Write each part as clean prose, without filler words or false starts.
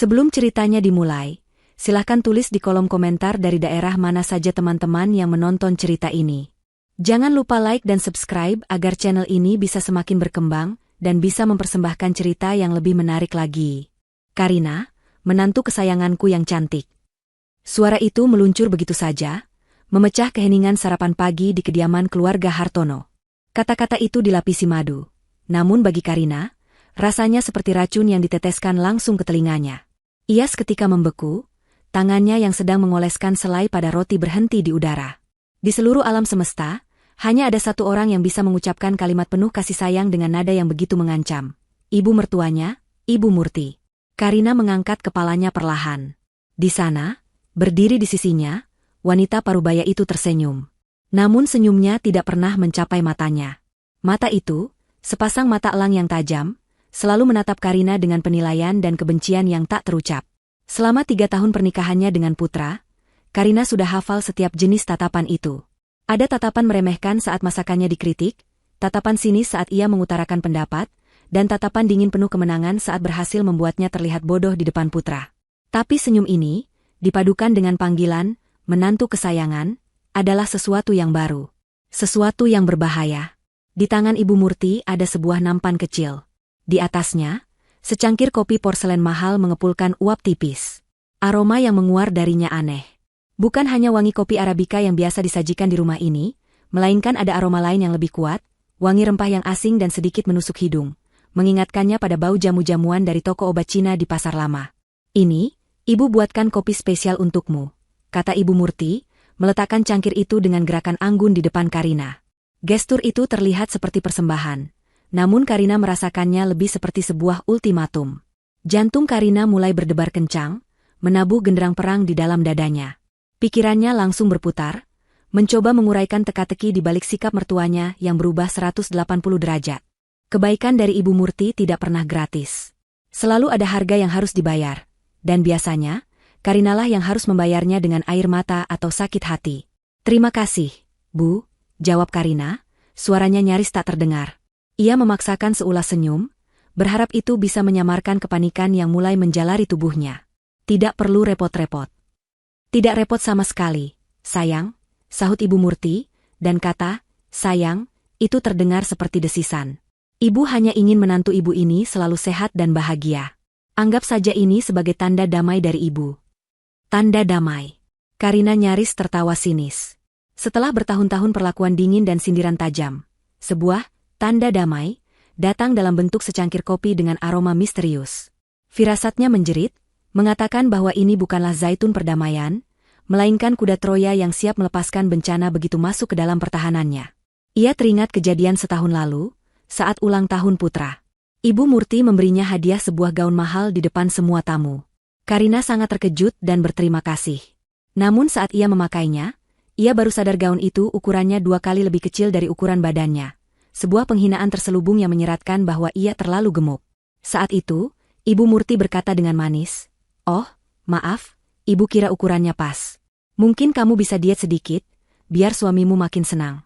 Sebelum ceritanya dimulai, silahkan tulis di kolom komentar dari daerah mana saja teman-teman yang menonton cerita ini. Jangan lupa like dan subscribe agar channel ini bisa semakin berkembang dan bisa mempersembahkan cerita yang lebih menarik lagi. Karina, menantu kesayanganku yang cantik. Suara itu meluncur begitu saja, memecah keheningan sarapan pagi di kediaman keluarga Hartono. Kata-kata itu dilapisi madu. Namun bagi Karina, rasanya seperti racun yang diteteskan langsung ke telinganya. Ia seketika membeku, tangannya yang sedang mengoleskan selai pada roti berhenti di udara. Di seluruh alam semesta, hanya ada satu orang yang bisa mengucapkan kalimat penuh kasih sayang dengan nada yang begitu mengancam. Ibu mertuanya, Ibu Murti. Karina mengangkat kepalanya perlahan. Di sana, berdiri di sisinya, wanita parubaya itu tersenyum. Namun senyumnya tidak pernah mencapai matanya. Mata itu, sepasang mata elang yang tajam, selalu menatap Karina dengan penilaian dan kebencian yang tak terucap. Selama 3 tahun pernikahannya dengan putra, Karina sudah hafal setiap jenis tatapan itu. Ada tatapan meremehkan saat masakannya dikritik, tatapan sinis saat ia mengutarakan pendapat, dan tatapan dingin penuh kemenangan saat berhasil membuatnya terlihat bodoh di depan putra. Tapi senyum ini, dipadukan dengan panggilan, menantu kesayangan, adalah sesuatu yang baru. Sesuatu yang berbahaya. Di tangan Ibu Murti ada sebuah nampan kecil. Di atasnya, secangkir kopi porselen mahal mengepulkan uap tipis. Aroma yang menguar darinya aneh. Bukan hanya wangi kopi Arabica yang biasa disajikan di rumah ini, melainkan ada aroma lain yang lebih kuat, wangi rempah yang asing dan sedikit menusuk hidung, mengingatkannya pada bau jamu-jamuan dari toko obat Cina di pasar lama. Ini, Ibu buatkan kopi spesial untukmu, kata Ibu Murti, meletakkan cangkir itu dengan gerakan anggun di depan Karina. Gestur itu terlihat seperti persembahan. Namun Karina merasakannya lebih seperti sebuah ultimatum. Jantung Karina mulai berdebar kencang, menabuh genderang perang di dalam dadanya. Pikirannya langsung berputar, mencoba menguraikan teka-teki di balik sikap mertuanya yang berubah 180 derajat. Kebaikan dari Ibu Murti tidak pernah gratis. Selalu ada harga yang harus dibayar, dan biasanya, Karinalah yang harus membayarnya dengan air mata atau sakit hati. Terima kasih, Bu, jawab Karina, suaranya nyaris tak terdengar. Ia memaksakan seulas senyum, berharap itu bisa menyamarkan kepanikan yang mulai menjalari tubuhnya. Tidak perlu repot-repot. Tidak repot sama sekali, sayang, sahut Ibu Murti, dan kata, sayang, itu terdengar seperti desisan. Ibu hanya ingin menantu ibu ini selalu sehat dan bahagia. Anggap saja ini sebagai tanda damai dari ibu. Tanda damai. Karina nyaris tertawa sinis. Setelah bertahun-tahun perlakuan dingin dan sindiran tajam, sebuah tanda damai datang dalam bentuk secangkir kopi dengan aroma misterius. Firasatnya menjerit, mengatakan bahwa ini bukanlah zaitun perdamaian, melainkan kuda Troya yang siap melepaskan bencana begitu masuk ke dalam pertahanannya. Ia teringat kejadian setahun lalu, saat ulang tahun putra. Ibu Murti memberinya hadiah sebuah gaun mahal di depan semua tamu. Karina sangat terkejut dan berterima kasih. Namun saat ia memakainya, ia baru sadar gaun itu ukurannya 2 kali lebih kecil dari ukuran badannya. Sebuah penghinaan terselubung yang menyeratkan bahwa ia terlalu gemuk. Saat itu, Ibu Murti berkata dengan manis, "Oh, maaf, Ibu kira ukurannya pas. Mungkin kamu bisa diet sedikit, biar suamimu makin senang."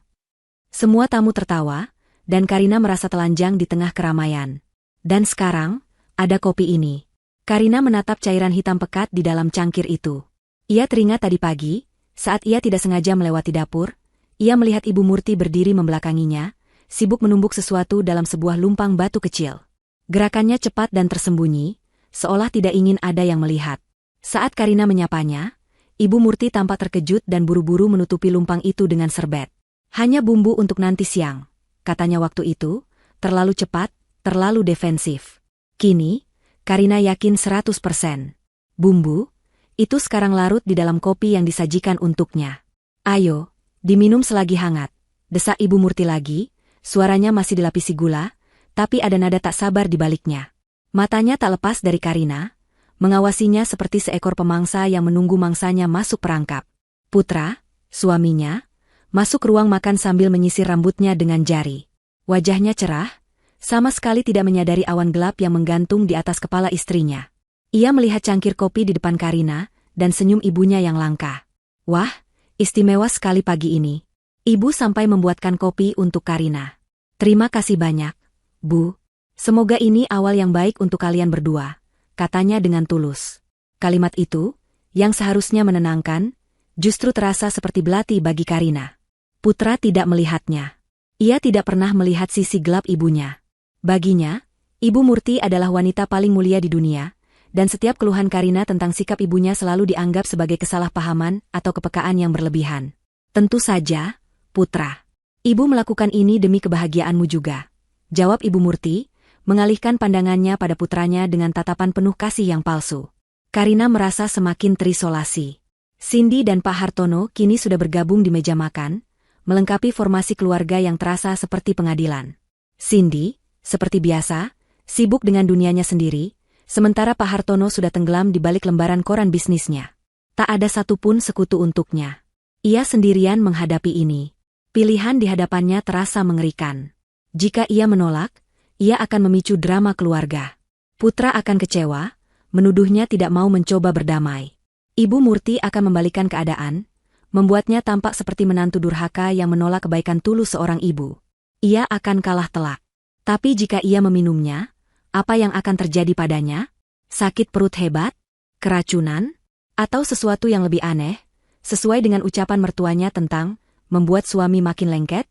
Semua tamu tertawa, dan Karina merasa telanjang di tengah keramaian. Dan sekarang, ada kopi ini. Karina menatap cairan hitam pekat di dalam cangkir itu. Ia teringat tadi pagi, saat ia tidak sengaja melewati dapur, ia melihat Ibu Murti berdiri membelakanginya, sibuk menumbuk sesuatu dalam sebuah lumpang batu kecil. Gerakannya cepat dan tersembunyi, seolah tidak ingin ada yang melihat. Saat Karina menyapanya, Ibu Murti tampak terkejut dan buru-buru menutupi lumpang itu dengan serbet. Hanya bumbu untuk nanti siang, katanya waktu itu, terlalu cepat, terlalu defensif. Kini, Karina yakin 100%. Bumbu, itu sekarang larut di dalam kopi yang disajikan untuknya. Ayo, diminum selagi hangat, desak Ibu Murti lagi. Suaranya masih dilapisi gula, tapi ada nada tak sabar di baliknya. Matanya tak lepas dari Karina, mengawasinya seperti seekor pemangsa yang menunggu mangsanya masuk perangkap. Putra, suaminya, masuk ruang makan sambil menyisir rambutnya dengan jari. Wajahnya cerah, sama sekali tidak menyadari awan gelap yang menggantung di atas kepala istrinya. Ia melihat cangkir kopi di depan Karina, dan senyum ibunya yang langka. Wah, istimewa sekali pagi ini. Ibu sampai membuatkan kopi untuk Karina. Terima kasih banyak, Bu. Semoga ini awal yang baik untuk kalian berdua, katanya dengan tulus. Kalimat itu, yang seharusnya menenangkan, justru terasa seperti belati bagi Karina. Putra tidak melihatnya. Ia tidak pernah melihat sisi gelap ibunya. Baginya, Ibu Murti adalah wanita paling mulia di dunia, dan setiap keluhan Karina tentang sikap ibunya selalu dianggap sebagai kesalahpahaman atau kepekaan yang berlebihan. Tentu saja, putra. Ibu melakukan ini demi kebahagiaanmu juga, jawab Ibu Murti, mengalihkan pandangannya pada putranya dengan tatapan penuh kasih yang palsu. Karina merasa semakin terisolasi. Cindy dan Pak Hartono kini sudah bergabung di meja makan, melengkapi formasi keluarga yang terasa seperti pengadilan. Cindy, seperti biasa, sibuk dengan dunianya sendiri, sementara Pak Hartono sudah tenggelam di balik lembaran koran bisnisnya. Tak ada satupun sekutu untuknya. Ia sendirian menghadapi ini. Pilihan di hadapannya terasa mengerikan. Jika ia menolak, ia akan memicu drama keluarga. Putra akan kecewa, menuduhnya tidak mau mencoba berdamai. Ibu Murti akan membalikan keadaan, membuatnya tampak seperti menantu durhaka yang menolak kebaikan tulus seorang ibu. Ia akan kalah telak. Tapi jika ia meminumnya, apa yang akan terjadi padanya? Sakit perut hebat? Keracunan? Atau sesuatu yang lebih aneh, sesuai dengan ucapan mertuanya tentang membuat suami makin lengket?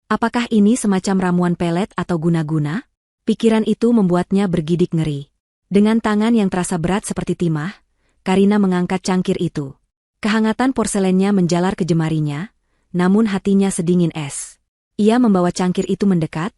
Apakah ini semacam ramuan pelet atau guna-guna? Pikiran itu membuatnya bergidik ngeri. Dengan tangan yang terasa berat seperti timah, Karina mengangkat cangkir itu. Kehangatan porselennya menjalar ke jemarinya, namun hatinya sedingin es. Ia membawa cangkir itu mendekat,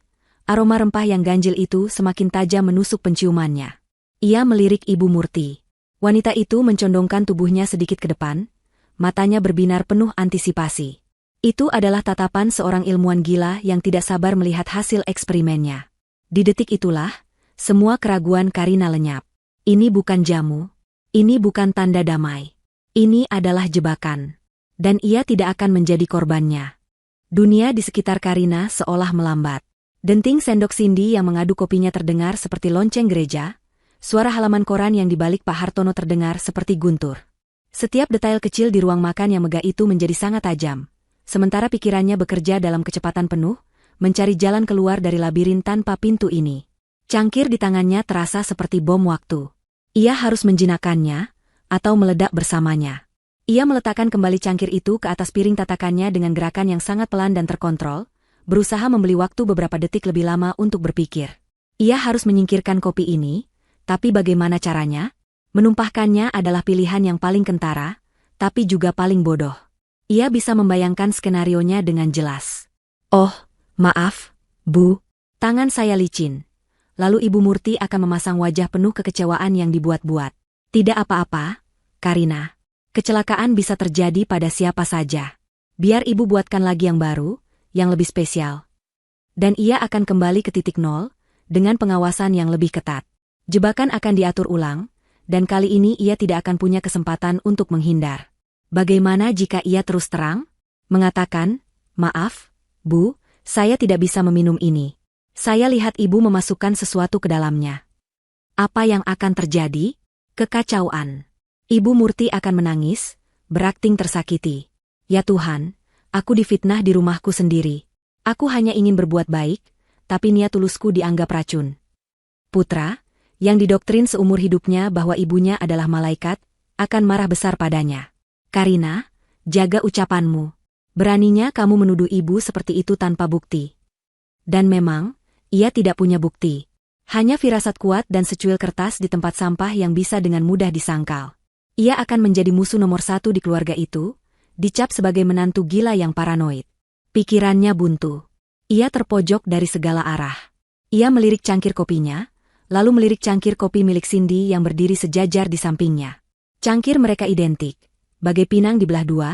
aroma rempah yang ganjil itu semakin tajam menusuk penciumannya. Ia melirik Ibu Murti. Wanita itu mencondongkan tubuhnya sedikit ke depan, matanya berbinar penuh antisipasi. Itu adalah tatapan seorang ilmuwan gila yang tidak sabar melihat hasil eksperimennya. Di detik itulah, semua keraguan Karina lenyap. Ini bukan jamu. Ini bukan tanda damai. Ini adalah jebakan. Dan ia tidak akan menjadi korbannya. Dunia di sekitar Karina seolah melambat. Denting sendok Cindy yang mengadu kopinya terdengar seperti lonceng gereja, suara halaman koran yang dibalik Pak Hartono terdengar seperti guntur. Setiap detail kecil di ruang makan yang megah itu menjadi sangat tajam, sementara pikirannya bekerja dalam kecepatan penuh, mencari jalan keluar dari labirin tanpa pintu ini. Cangkir di tangannya terasa seperti bom waktu. Ia harus menjinakkannya, atau meledak bersamanya. Ia meletakkan kembali cangkir itu ke atas piring tatakannya dengan gerakan yang sangat pelan dan terkontrol, berusaha membeli waktu beberapa detik lebih lama untuk berpikir. Ia harus menyingkirkan kopi ini, tapi bagaimana caranya? Menumpahkannya adalah pilihan yang paling kentara, tapi juga paling bodoh. Ia bisa membayangkan skenarionya dengan jelas. Oh, maaf, Bu. Tangan saya licin. Lalu Ibu Murti akan memasang wajah penuh kekecewaan yang dibuat-buat. Tidak apa-apa, Karina. Kecelakaan bisa terjadi pada siapa saja. Biar Ibu buatkan lagi yang baru, yang lebih spesial. Dan ia akan kembali ke titik nol, dengan pengawasan yang lebih ketat. Jebakan akan diatur ulang, dan kali ini ia tidak akan punya kesempatan untuk menghindar. Bagaimana jika ia terus terang? Mengatakan, maaf, Bu, saya tidak bisa meminum ini. Saya lihat Ibu memasukkan sesuatu ke dalamnya. Apa yang akan terjadi? Kekacauan. Ibu Murti akan menangis, berakting tersakiti. Ya Tuhan, aku difitnah di rumahku sendiri. Aku hanya ingin berbuat baik, tapi niat tulusku dianggap racun. Putra, yang didoktrin seumur hidupnya bahwa ibunya adalah malaikat, akan marah besar padanya. Karina, jaga ucapanmu. Beraninya kamu menuduh ibu seperti itu tanpa bukti. Dan memang, ia tidak punya bukti. Hanya firasat kuat dan secuil kertas di tempat sampah yang bisa dengan mudah disangkal. Ia akan menjadi musuh nomor 1 di keluarga itu, dicap sebagai menantu gila yang paranoid. Pikirannya buntu. Ia terpojok dari segala arah. Ia melirik cangkir kopinya, lalu melirik cangkir kopi milik Cindy yang berdiri sejajar di sampingnya. Cangkir mereka identik, bagai pinang di belah dua,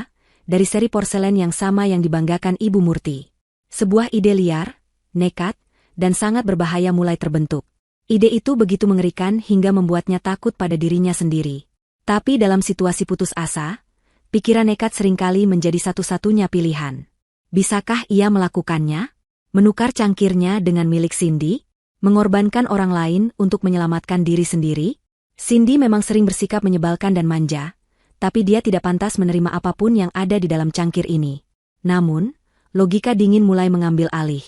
dari seri porselen yang sama yang dibanggakan Ibu Murti. Sebuah ide liar, nekat, dan sangat berbahaya mulai terbentuk. Ide itu begitu mengerikan hingga membuatnya takut pada dirinya sendiri. Tapi dalam situasi putus asa, pikiran nekat seringkali menjadi satu-satunya pilihan. Bisakah ia melakukannya? Menukar cangkirnya dengan milik Cindy? Mengorbankan orang lain untuk menyelamatkan diri sendiri? Cindy memang sering bersikap menyebalkan dan manja, tapi dia tidak pantas menerima apapun yang ada di dalam cangkir ini. Namun, logika dingin mulai mengambil alih.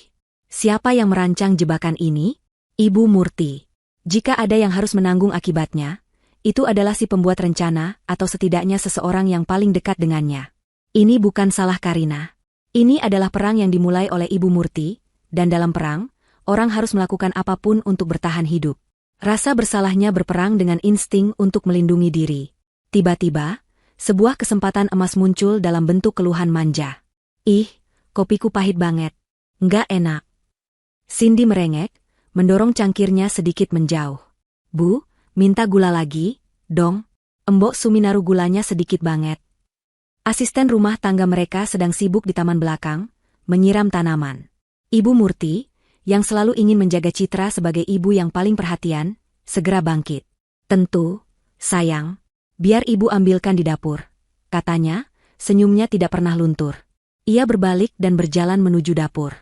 Siapa yang merancang jebakan ini? Ibu Murti. Jika ada yang harus menanggung akibatnya, itu adalah si pembuat rencana atau setidaknya seseorang yang paling dekat dengannya. Ini bukan salah Karina. Ini adalah perang yang dimulai oleh Ibu Murti, dan dalam perang, orang harus melakukan apapun untuk bertahan hidup. Rasa bersalahnya berperang dengan insting untuk melindungi diri. Tiba-tiba, sebuah kesempatan emas muncul dalam bentuk keluhan manja. Ih, kopiku pahit banget. Nggak enak. Cindy merengek, mendorong cangkirnya sedikit menjauh. Bu, minta gula lagi, dong. Embok Sumi naruh gulanya sedikit banget. Asisten rumah tangga mereka sedang sibuk di taman belakang, menyiram tanaman. Ibu Murti, yang selalu ingin menjaga citra sebagai ibu yang paling perhatian, segera bangkit. Tentu, sayang. Biar ibu ambilkan di dapur. Katanya, senyumnya tidak pernah luntur. Ia berbalik dan berjalan menuju dapur.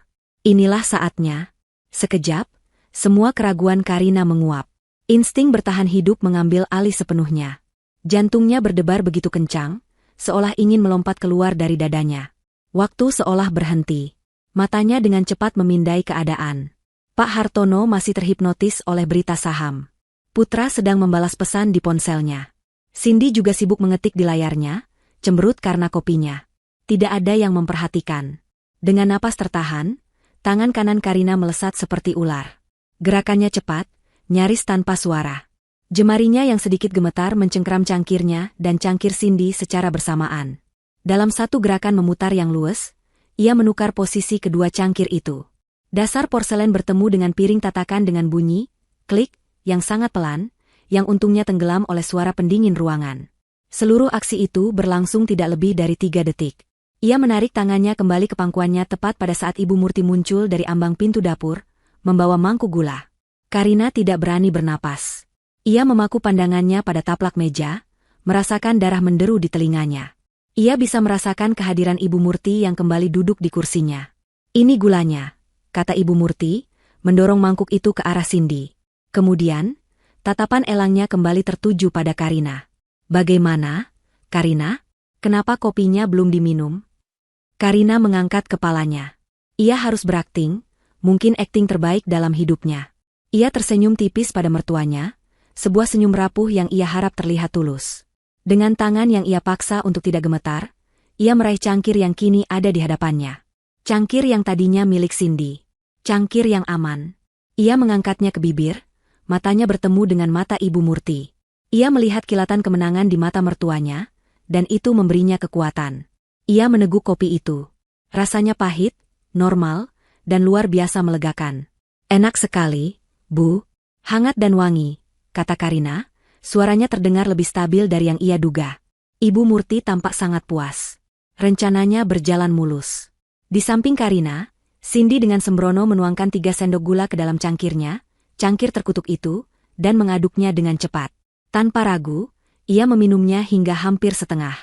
Inilah saatnya. Sekejap, semua keraguan Karina menguap. Insting bertahan hidup mengambil alih sepenuhnya. Jantungnya berdebar begitu kencang, seolah ingin melompat keluar dari dadanya. Waktu seolah berhenti. Matanya dengan cepat memindai keadaan. Pak Hartono masih terhipnotis oleh berita saham. Putra sedang membalas pesan di ponselnya. Cindy juga sibuk mengetik di layarnya, cemberut karena kopinya. Tidak ada yang memperhatikan. Dengan napas tertahan, tangan kanan Karina melesat seperti ular. Gerakannya cepat, nyaris tanpa suara. Jemarinya yang sedikit gemetar mencengkram cangkirnya dan cangkir Cindy secara bersamaan. Dalam satu gerakan memutar yang luwes, ia menukar posisi kedua cangkir itu. Dasar porselen bertemu dengan piring tatakan dengan bunyi, klik, yang sangat pelan, yang untungnya tenggelam oleh suara pendingin ruangan. Seluruh aksi itu berlangsung tidak lebih dari 3 detik. Ia menarik tangannya kembali ke pangkuannya tepat pada saat Ibu Murti muncul dari ambang pintu dapur, membawa mangkuk gula. Karina tidak berani bernapas. Ia memaku pandangannya pada taplak meja, merasakan darah menderu di telinganya. Ia bisa merasakan kehadiran Ibu Murti yang kembali duduk di kursinya. Ini gulanya, kata Ibu Murti, mendorong mangkuk itu ke arah Cindy. Kemudian, tatapan elangnya kembali tertuju pada Karina. Bagaimana, Karina? Kenapa kopinya belum diminum? Karina mengangkat kepalanya. Ia harus berakting, mungkin akting terbaik dalam hidupnya. Ia tersenyum tipis pada mertuanya, sebuah senyum rapuh yang ia harap terlihat tulus. Dengan tangan yang ia paksa untuk tidak gemetar, ia meraih cangkir yang kini ada di hadapannya. Cangkir yang tadinya milik Cindy. Cangkir yang aman. Ia mengangkatnya ke bibir, matanya bertemu dengan mata Ibu Murti. Ia melihat kilatan kemenangan di mata mertuanya, dan itu memberinya kekuatan. Ia meneguk kopi itu. Rasanya pahit, normal, dan luar biasa melegakan. Enak sekali, Bu. Hangat dan wangi, kata Karina, suaranya terdengar lebih stabil dari yang ia duga. Ibu Murti tampak sangat puas. Rencananya berjalan mulus. Di samping Karina, Cindy dengan sembrono menuangkan 3 sendok gula ke dalam cangkirnya, cangkir terkutuk itu, dan mengaduknya dengan cepat. Tanpa ragu, ia meminumnya hingga hampir setengah.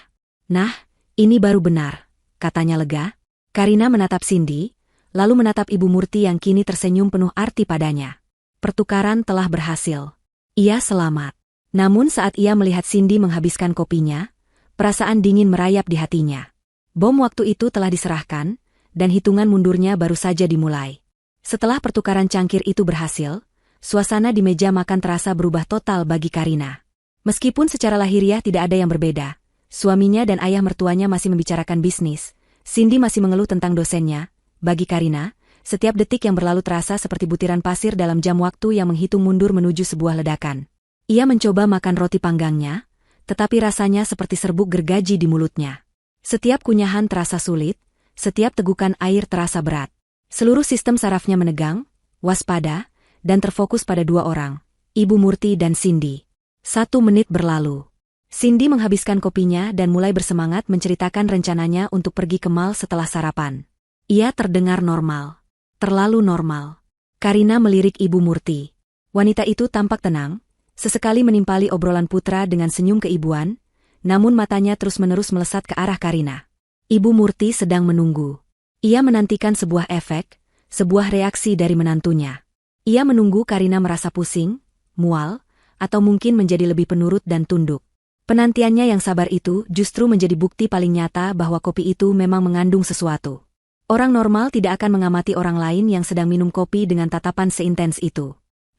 Nah, ini baru benar, katanya lega. Karina menatap Cindy, lalu menatap Ibu Murti yang kini tersenyum penuh arti padanya. Pertukaran telah berhasil. Ia selamat. Namun saat ia melihat Cindy menghabiskan kopinya, perasaan dingin merayap di hatinya. Bom waktu itu telah diserahkan, dan hitungan mundurnya baru saja dimulai. Setelah pertukaran cangkir itu berhasil, suasana di meja makan terasa berubah total bagi Karina. Meskipun secara lahiriah tidak ada yang berbeda, suaminya dan ayah mertuanya masih membicarakan bisnis, Cindy masih mengeluh tentang dosennya. Bagi Karina, setiap detik yang berlalu terasa seperti butiran pasir dalam jam waktu yang menghitung mundur menuju sebuah ledakan. Ia mencoba makan roti panggangnya, tetapi rasanya seperti serbuk gergaji di mulutnya. Setiap kunyahan terasa sulit, setiap tegukan air terasa berat. Seluruh sistem sarafnya menegang, waspada, dan terfokus pada 2 orang, Ibu Murti dan Cindy. 1 menit berlalu. Cindy menghabiskan kopinya dan mulai bersemangat menceritakan rencananya untuk pergi ke mall setelah sarapan. Ia terdengar normal. Terlalu normal. Karina melirik Ibu Murti. Wanita itu tampak tenang, sesekali menimpali obrolan putra dengan senyum keibuan, namun matanya terus-menerus melesat ke arah Karina. Ibu Murti sedang menunggu. Ia menantikan sebuah efek, sebuah reaksi dari menantunya. Ia menunggu Karina merasa pusing, mual, atau mungkin menjadi lebih penurut dan tunduk. Penantiannya yang sabar itu justru menjadi bukti paling nyata bahwa kopi itu memang mengandung sesuatu. Orang normal tidak akan mengamati orang lain yang sedang minum kopi dengan tatapan seintens itu.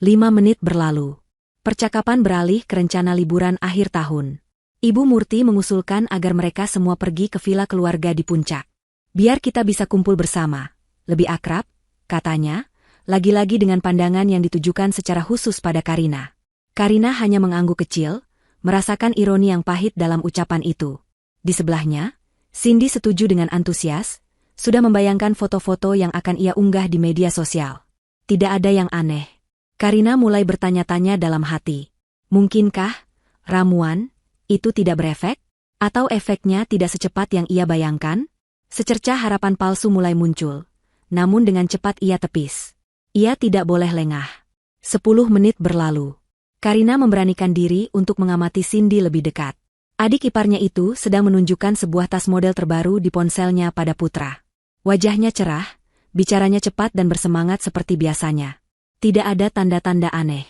5 menit berlalu. Percakapan beralih ke rencana liburan akhir tahun. Ibu Murti mengusulkan agar mereka semua pergi ke villa keluarga di puncak. Biar kita bisa kumpul bersama. Lebih akrab, katanya, lagi-lagi dengan pandangan yang ditujukan secara khusus pada Karina. Karina hanya mengangguk kecil, merasakan ironi yang pahit dalam ucapan itu. Di sebelahnya, Cindy setuju dengan antusias, sudah membayangkan foto-foto yang akan ia unggah di media sosial. Tidak ada yang aneh. Karina mulai bertanya-tanya dalam hati. Mungkinkah ramuan itu tidak berefek? Atau efeknya tidak secepat yang ia bayangkan? Secercah harapan palsu mulai muncul. Namun dengan cepat ia tepis. Ia tidak boleh lengah. 10 menit berlalu. Karina memberanikan diri untuk mengamati Cindy lebih dekat. Adik iparnya itu sedang menunjukkan sebuah tas model terbaru di ponselnya pada Putra. Wajahnya cerah, bicaranya cepat dan bersemangat seperti biasanya. Tidak ada tanda-tanda aneh.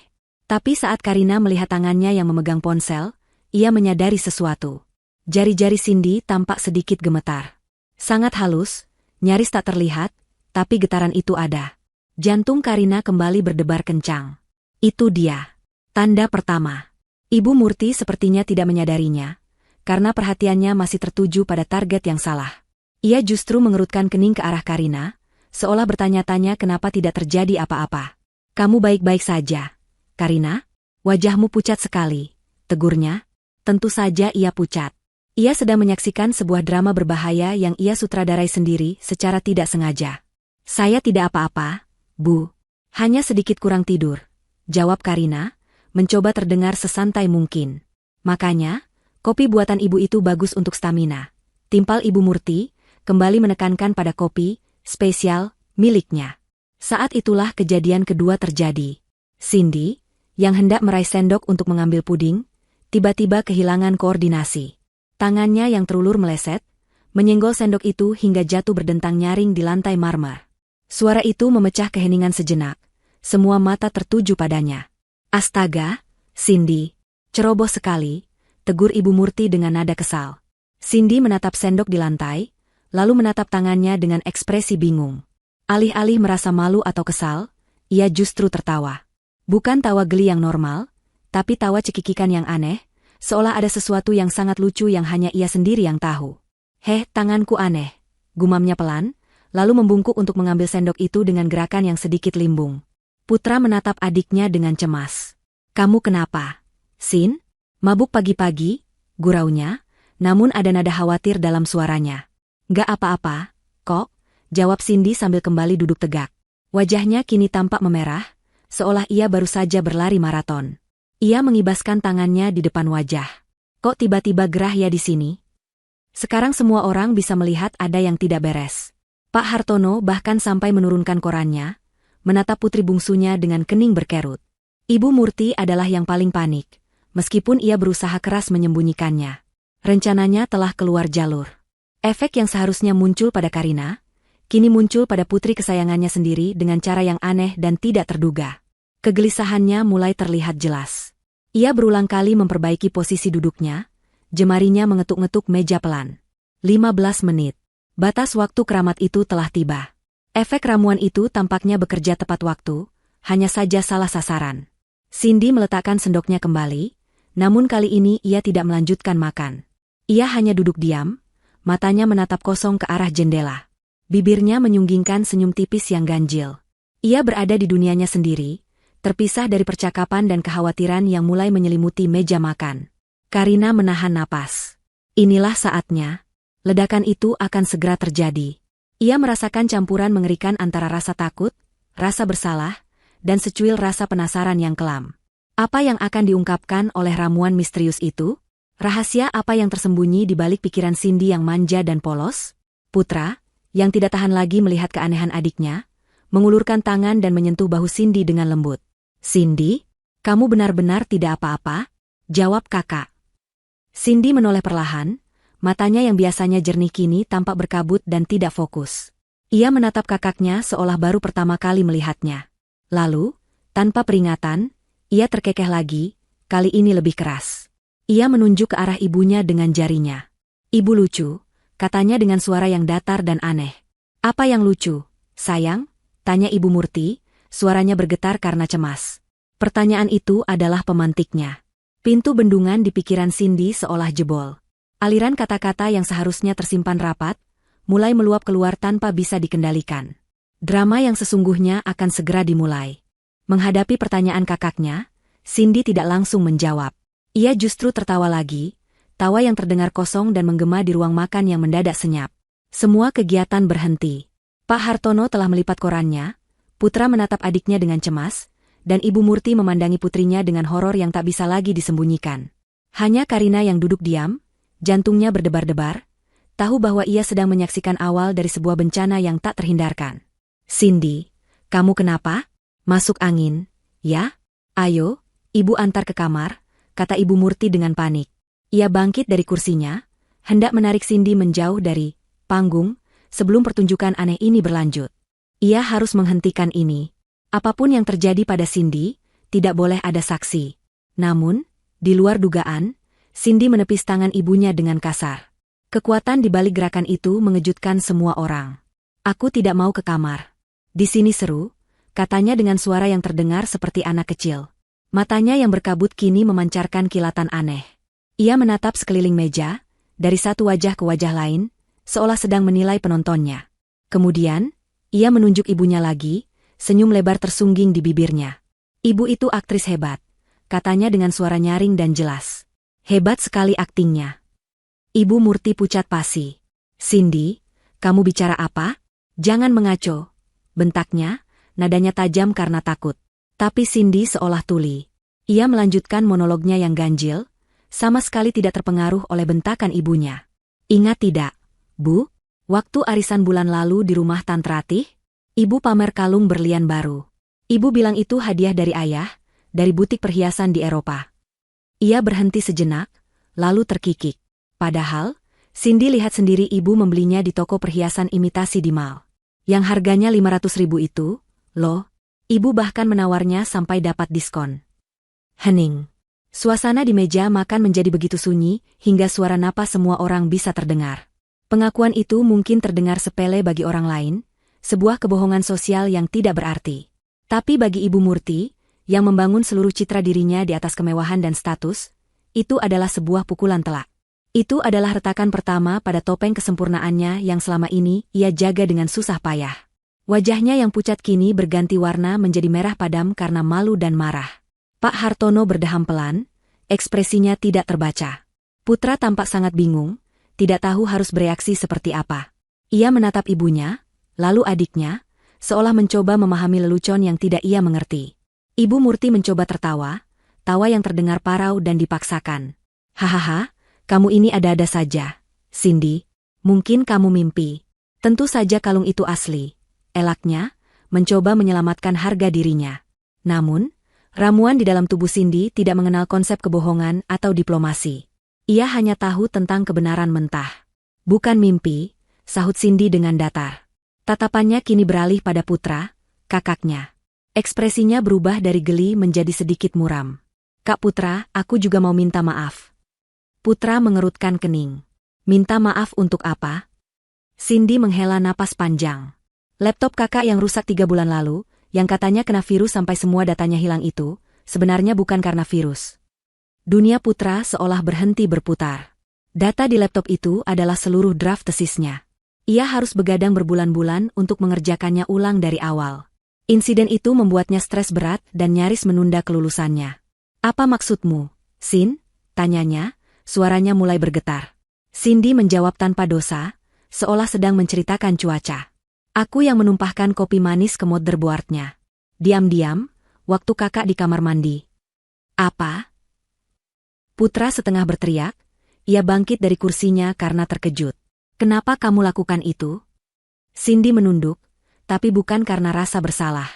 Tapi saat Karina melihat tangannya yang memegang ponsel, ia menyadari sesuatu. Jari-jari Cindy tampak sedikit gemetar. Sangat halus, nyaris tak terlihat, tapi getaran itu ada. Jantung Karina kembali berdebar kencang. Itu dia. Tanda pertama. Ibu Murti sepertinya tidak menyadarinya, karena perhatiannya masih tertuju pada target yang salah. Ia justru mengerutkan kening ke arah Karina, seolah bertanya-tanya kenapa tidak terjadi apa-apa. Kamu baik-baik saja, Karina? Wajahmu pucat sekali, tegurnya. Tentu saja ia pucat. Ia sedang menyaksikan sebuah drama berbahaya yang ia sutradarai sendiri secara tidak sengaja. Saya tidak apa-apa, Bu. Hanya sedikit kurang tidur, jawab Karina, mencoba terdengar sesantai mungkin. Makanya, kopi buatan ibu itu bagus untuk stamina. Timpal Ibu Murti, kembali menekankan pada kopi spesial miliknya. Saat itulah kejadian kedua terjadi. Cindy, yang hendak meraih sendok untuk mengambil puding, tiba-tiba kehilangan koordinasi. Tangannya yang terulur meleset, menyenggol sendok itu hingga jatuh berdentang nyaring di lantai marmer. Suara itu memecah keheningan sejenak. Semua mata tertuju padanya. Astaga, Cindy, ceroboh sekali, tegur Ibu Murti dengan nada kesal. Cindy menatap sendok di lantai, lalu menatap tangannya dengan ekspresi bingung. Alih-alih merasa malu atau kesal, ia justru tertawa. Bukan tawa geli yang normal, tapi tawa cekikikan yang aneh, seolah ada sesuatu yang sangat lucu yang hanya ia sendiri yang tahu. Tanganku aneh, gumamnya pelan, lalu membungkuk untuk mengambil sendok itu dengan gerakan yang sedikit limbung. Putra menatap adiknya dengan cemas. Kamu kenapa, Sin? Mabuk pagi-pagi? Guraunya, namun ada nada khawatir dalam suaranya. Gak apa-apa, kok, jawab Cindy sambil kembali duduk tegak. Wajahnya kini tampak memerah, seolah ia baru saja berlari maraton. Ia mengibaskan tangannya di depan wajah. Kok tiba-tiba gerah ya di sini? Sekarang semua orang bisa melihat ada yang tidak beres. Pak Hartono bahkan sampai menurunkan korannya, menatap putri bungsunya dengan kening berkerut. Ibu Murti adalah yang paling panik, meskipun ia berusaha keras menyembunyikannya. Rencananya telah keluar jalur. Efek yang seharusnya muncul pada Karina, kini muncul pada putri kesayangannya sendiri dengan cara yang aneh dan tidak terduga. Kegelisahannya mulai terlihat jelas. Ia berulang kali memperbaiki posisi duduknya, jemarinya mengetuk-ngetuk meja pelan. 15 menit. Batas waktu keramat itu telah tiba. Efek ramuan itu tampaknya bekerja tepat waktu, hanya saja salah sasaran. Cindy meletakkan sendoknya kembali, namun kali ini ia tidak melanjutkan makan. Ia hanya duduk diam, matanya menatap kosong ke arah jendela. Bibirnya menyunggingkan senyum tipis yang ganjil. Ia berada di dunianya sendiri, terpisah dari percakapan dan kekhawatiran yang mulai menyelimuti meja makan. Karina menahan napas. Inilah saatnya. Ledakan itu akan segera terjadi. Ia merasakan campuran mengerikan antara rasa takut, rasa bersalah, dan secuil rasa penasaran yang kelam. Apa yang akan diungkapkan oleh ramuan misterius itu? Rahasia apa yang tersembunyi di balik pikiran Cindy yang manja dan polos? Putra, yang tidak tahan lagi melihat keanehan adiknya, mengulurkan tangan dan menyentuh bahu Cindy dengan lembut. Cindy, kamu benar-benar tidak apa-apa? Jawab kakak. Cindy menoleh perlahan, matanya yang biasanya jernih kini tampak berkabut dan tidak fokus. Ia menatap kakaknya seolah baru pertama kali melihatnya. Lalu, tanpa peringatan, ia terkekeh lagi, kali ini lebih keras. Ia menunjuk ke arah ibunya dengan jarinya. Ibu lucu, katanya dengan suara yang datar dan aneh. Apa yang lucu, sayang? Tanya Ibu Murti, suaranya bergetar karena cemas. Pertanyaan itu adalah pemantiknya. Pintu bendungan di pikiran Cindy seolah jebol. Aliran kata-kata yang seharusnya tersimpan rapat, mulai meluap keluar tanpa bisa dikendalikan. Drama yang sesungguhnya akan segera dimulai. Menghadapi pertanyaan kakaknya, Cindy tidak langsung menjawab. Ia justru tertawa lagi, tawa yang terdengar kosong dan menggema di ruang makan yang mendadak senyap. Semua kegiatan berhenti. Pak Hartono telah melipat korannya, Putra menatap adiknya dengan cemas, dan Ibu Murti memandangi putrinya dengan horor yang tak bisa lagi disembunyikan. Hanya Karina yang duduk diam, jantungnya berdebar-debar, tahu bahwa ia sedang menyaksikan awal dari sebuah bencana yang tak terhindarkan. Cindy, kamu kenapa? Masuk angin, ya? Ayo, ibu antar ke kamar, kata Ibu Murti dengan panik. Ia bangkit dari kursinya, hendak menarik Cindy menjauh dari panggung, sebelum pertunjukan aneh ini berlanjut. Ia harus menghentikan ini. Apapun yang terjadi pada Cindy, tidak boleh ada saksi. Namun, di luar dugaan, Cindy menepis tangan ibunya dengan kasar. Kekuatan di balik gerakan itu mengejutkan semua orang. Aku tidak mau ke kamar. Di sini seru, katanya dengan suara yang terdengar seperti anak kecil. Matanya yang berkabut kini memancarkan kilatan aneh. Ia menatap sekeliling meja, dari satu wajah ke wajah lain, seolah sedang menilai penontonnya. Kemudian, ia menunjuk ibunya lagi, senyum lebar tersungging di bibirnya. Ibu itu aktris hebat, katanya dengan suara nyaring dan jelas. Hebat sekali aktingnya. Ibu Murti pucat pasi. Cindy, kamu bicara apa? Jangan mengaco, bentaknya, nadanya tajam karena takut. Tapi Cindy seolah tuli. Ia melanjutkan monolognya yang ganjil, sama sekali tidak terpengaruh oleh bentakan ibunya. Ingat tidak, Bu? Waktu arisan bulan lalu di rumah Tante Ratih, ibu pamer kalung berlian baru. Ibu bilang itu hadiah dari ayah, dari butik perhiasan di Eropa. Ia berhenti sejenak, lalu terkikik. Padahal, Cindy lihat sendiri ibu membelinya di toko perhiasan imitasi di mall. Yang harganya 500.000 itu, loh, ibu bahkan menawarnya sampai dapat diskon. Hening. Suasana di meja makan menjadi begitu sunyi, hingga suara napas semua orang bisa terdengar. Pengakuan itu mungkin terdengar sepele bagi orang lain, sebuah kebohongan sosial yang tidak berarti. Tapi bagi Ibu Murti, yang membangun seluruh citra dirinya di atas kemewahan dan status, itu adalah sebuah pukulan telak. Itu adalah retakan pertama pada topeng kesempurnaannya yang selama ini ia jaga dengan susah payah. Wajahnya yang pucat kini berganti warna menjadi merah padam karena malu dan marah. Pak Hartono berdeham pelan, ekspresinya tidak terbaca. Putra tampak sangat bingung, tidak tahu harus bereaksi seperti apa. Ia menatap ibunya, lalu adiknya, seolah mencoba memahami lelucon yang tidak ia mengerti. Ibu Murti mencoba tertawa, tawa yang terdengar parau dan dipaksakan. Hahaha, kamu ini ada-ada saja, Cindy. Mungkin kamu mimpi. Tentu saja kalung itu asli. Elaknya, mencoba menyelamatkan harga dirinya. Namun, ramuan di dalam tubuh Cindy tidak mengenal konsep kebohongan atau diplomasi. Ia hanya tahu tentang kebenaran mentah. Bukan mimpi, sahut Cindy dengan datar. Tatapannya kini beralih pada Putra, kakaknya. Ekspresinya berubah dari geli menjadi sedikit muram. Kak Putra, aku juga mau minta maaf. Putra mengerutkan kening. Minta maaf untuk apa? Cindy menghela napas panjang. Laptop kakak yang rusak 3 bulan lalu, yang katanya kena virus sampai semua datanya hilang itu, sebenarnya bukan karena virus. Dunia Putra seolah berhenti berputar. Data di laptop itu adalah seluruh draft tesisnya. Ia harus begadang berbulan-bulan untuk mengerjakannya ulang dari awal. Insiden itu membuatnya stres berat dan nyaris menunda kelulusannya. Apa maksudmu, Sin? Tanyanya, suaranya mulai bergetar. Cindy menjawab tanpa dosa, seolah sedang menceritakan cuaca. Aku yang menumpahkan kopi manis ke motherboardnya. Diam-diam, waktu kakak di kamar mandi. Apa? Putra setengah berteriak, ia bangkit dari kursinya karena terkejut. Kenapa kamu lakukan itu? Cindy menunduk, tapi bukan karena rasa bersalah.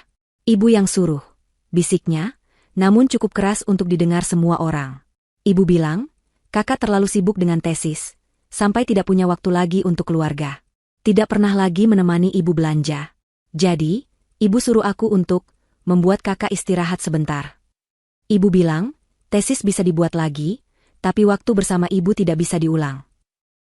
Ibu yang suruh, bisiknya, namun cukup keras untuk didengar semua orang. Ibu bilang, kakak terlalu sibuk dengan tesis, sampai tidak punya waktu lagi untuk keluarga. Tidak pernah lagi menemani ibu belanja. Jadi, ibu suruh aku untuk membuat kakak istirahat sebentar. Ibu bilang, tesis bisa dibuat lagi, tapi waktu bersama ibu tidak bisa diulang.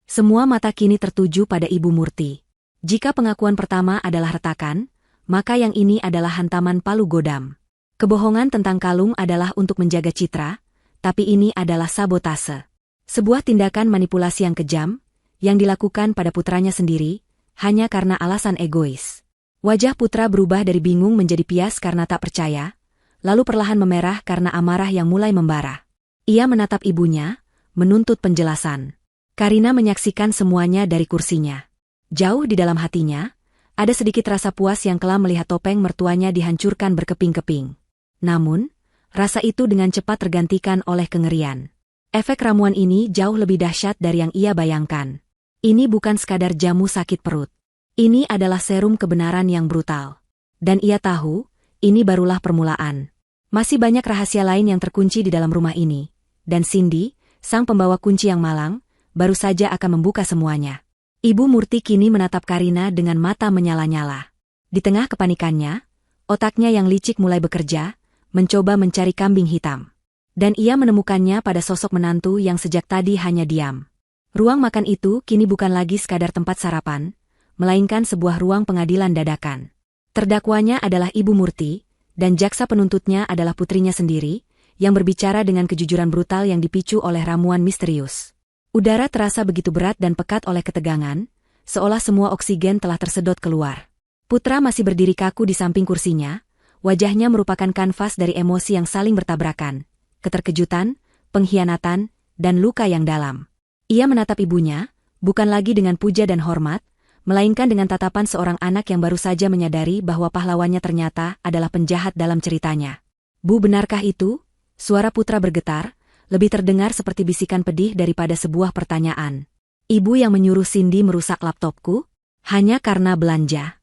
Semua mata kini tertuju pada Ibu Murti. Jika pengakuan pertama adalah retakan, maka yang ini adalah hantaman palu godam. Kebohongan tentang kalung adalah untuk menjaga citra, tapi ini adalah sabotase. Sebuah tindakan manipulasi yang kejam, yang dilakukan pada putranya sendiri, hanya karena alasan egois. Wajah putra berubah dari bingung menjadi pias karena tak percaya, lalu perlahan memerah karena amarah yang mulai membara. Ia menatap ibunya, menuntut penjelasan. Karina menyaksikan semuanya dari kursinya. Jauh di dalam hatinya, ada sedikit rasa puas yang kelam melihat topeng mertuanya dihancurkan berkeping-keping. Namun, rasa itu dengan cepat tergantikan oleh kengerian. Efek ramuan ini jauh lebih dahsyat dari yang ia bayangkan. Ini bukan sekadar jamu sakit perut. Ini adalah serum kebenaran yang brutal. Dan ia tahu, ini barulah permulaan. Masih banyak rahasia lain yang terkunci di dalam rumah ini. Dan Cindy, sang pembawa kunci yang malang, baru saja akan membuka semuanya. Ibu Murti kini menatap Karina dengan mata menyala-nyala. Di tengah kepanikannya, otaknya yang licik mulai bekerja, mencoba mencari kambing hitam. Dan ia menemukannya pada sosok menantu yang sejak tadi hanya diam. Ruang makan itu kini bukan lagi sekadar tempat sarapan, melainkan sebuah ruang pengadilan dadakan. Terdakwanya adalah Ibu Murti, dan jaksa penuntutnya adalah putrinya sendiri, yang berbicara dengan kejujuran brutal yang dipicu oleh ramuan misterius. Udara terasa begitu berat dan pekat oleh ketegangan, seolah semua oksigen telah tersedot keluar. Putra masih berdiri kaku di samping kursinya, wajahnya merupakan kanvas dari emosi yang saling bertabrakan, keterkejutan, pengkhianatan, dan luka yang dalam. Ia menatap ibunya, bukan lagi dengan puja dan hormat, melainkan dengan tatapan seorang anak yang baru saja menyadari bahwa pahlawannya ternyata adalah penjahat dalam ceritanya. "Bu, benarkah itu?" Suara putra bergetar, lebih terdengar seperti bisikan pedih daripada sebuah pertanyaan. "Ibu yang menyuruh Cindy merusak laptopku? Hanya karena belanja."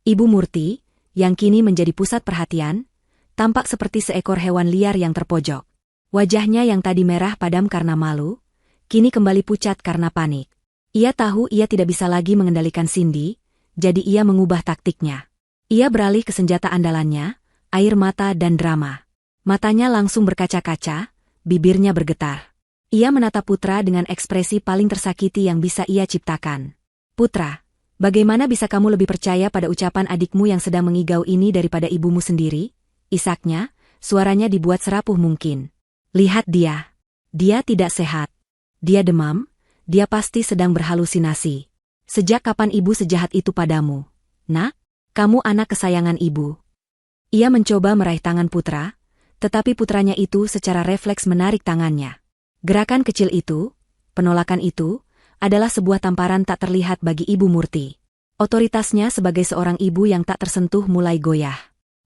Ibu Murti, yang kini menjadi pusat perhatian, tampak seperti seekor hewan liar yang terpojok. Wajahnya yang tadi merah padam karena malu, kini kembali pucat karena panik. Ia tahu ia tidak bisa lagi mengendalikan Cindy, jadi ia mengubah taktiknya. Ia beralih ke senjata andalannya, air mata dan drama. Matanya langsung berkaca-kaca, bibirnya bergetar. Ia menatap putra dengan ekspresi paling tersakiti yang bisa ia ciptakan. "Putra, bagaimana bisa kamu lebih percaya pada ucapan adikmu yang sedang mengigau ini daripada ibumu sendiri?" Isaknya, suaranya dibuat serapuh mungkin. "Lihat dia. Dia tidak sehat. Dia demam, dia pasti sedang berhalusinasi. Sejak kapan ibu sejahat itu padamu? Nak, kamu anak kesayangan ibu." Ia mencoba meraih tangan putra, tetapi putranya itu secara refleks menarik tangannya. Gerakan kecil itu, penolakan itu, adalah sebuah tamparan tak terlihat bagi Ibu Murti. Otoritasnya sebagai seorang ibu yang tak tersentuh mulai goyah.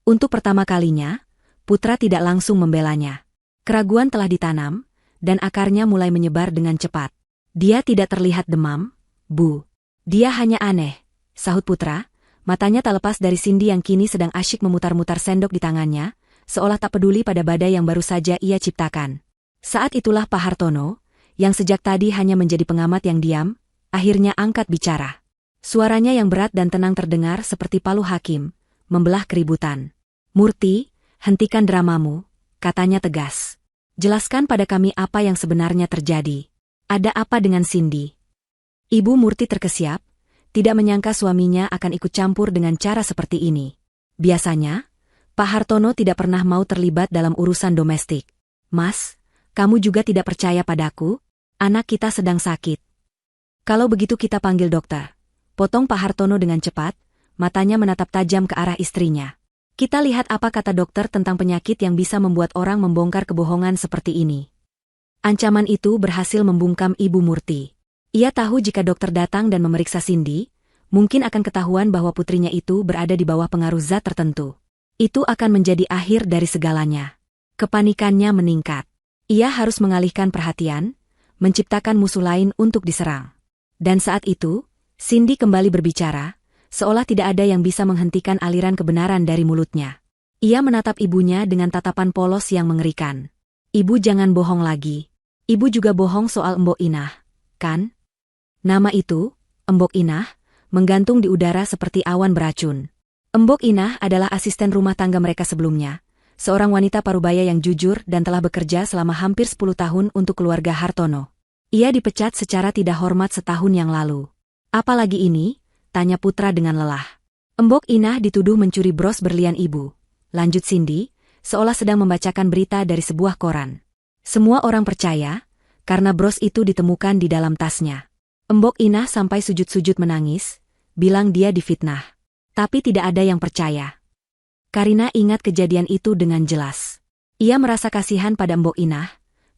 Untuk pertama kalinya, putra tidak langsung membelanya. Keraguan telah ditanam, dan akarnya mulai menyebar dengan cepat. "Dia tidak terlihat demam, Bu. Dia hanya aneh," sahut putra, matanya tak lepas dari Cindy yang kini sedang asyik memutar-mutar sendok di tangannya, seolah tak peduli pada badai yang baru saja ia ciptakan. Saat itulah Pak Hartono, yang sejak tadi hanya menjadi pengamat yang diam, akhirnya angkat bicara. Suaranya yang berat dan tenang terdengar seperti palu hakim, membelah keributan. "Murti, hentikan dramamu," katanya tegas. "Jelaskan pada kami apa yang sebenarnya terjadi. Ada apa dengan Cindy?" Ibu Murti terkesiap, tidak menyangka suaminya akan ikut campur dengan cara seperti ini. Biasanya, Pak Hartono tidak pernah mau terlibat dalam urusan domestik. "Mas, kamu juga tidak percaya padaku? Anak kita sedang sakit. Kalau begitu kita panggil dokter." Potong Pak Hartono dengan cepat, matanya menatap tajam ke arah istrinya. "Kita lihat apa kata dokter tentang penyakit yang bisa membuat orang membongkar kebohongan seperti ini." Ancaman itu berhasil membungkam Ibu Murti. Ia tahu jika dokter datang dan memeriksa Cindy, mungkin akan ketahuan bahwa putrinya itu berada di bawah pengaruh zat tertentu. Itu akan menjadi akhir dari segalanya. Kepanikannya meningkat. Ia harus mengalihkan perhatian, menciptakan musuh lain untuk diserang. Dan saat itu, Cindy kembali berbicara, seolah tidak ada yang bisa menghentikan aliran kebenaran dari mulutnya. Ia menatap ibunya dengan tatapan polos yang mengerikan. "Ibu jangan bohong lagi. Ibu juga bohong soal Mbok Inah, kan?" Nama itu, Mbok Inah, menggantung di udara seperti awan beracun. Mbok Inah adalah asisten rumah tangga mereka sebelumnya, seorang wanita parubaya yang jujur dan telah bekerja selama hampir 10 tahun untuk keluarga Hartono. Ia dipecat secara tidak hormat setahun yang lalu. "Apalagi ini?" tanya putra dengan lelah. "Mbok Inah dituduh mencuri bros berlian ibu," lanjut Cindy, seolah sedang membacakan berita dari sebuah koran. Semua orang percaya, karena bros itu ditemukan di dalam tasnya. Embok Inah sampai sujud-sujud menangis, bilang dia difitnah. Tapi tidak ada yang percaya. Karina ingat kejadian itu dengan jelas. Ia merasa kasihan pada Mbok Inah,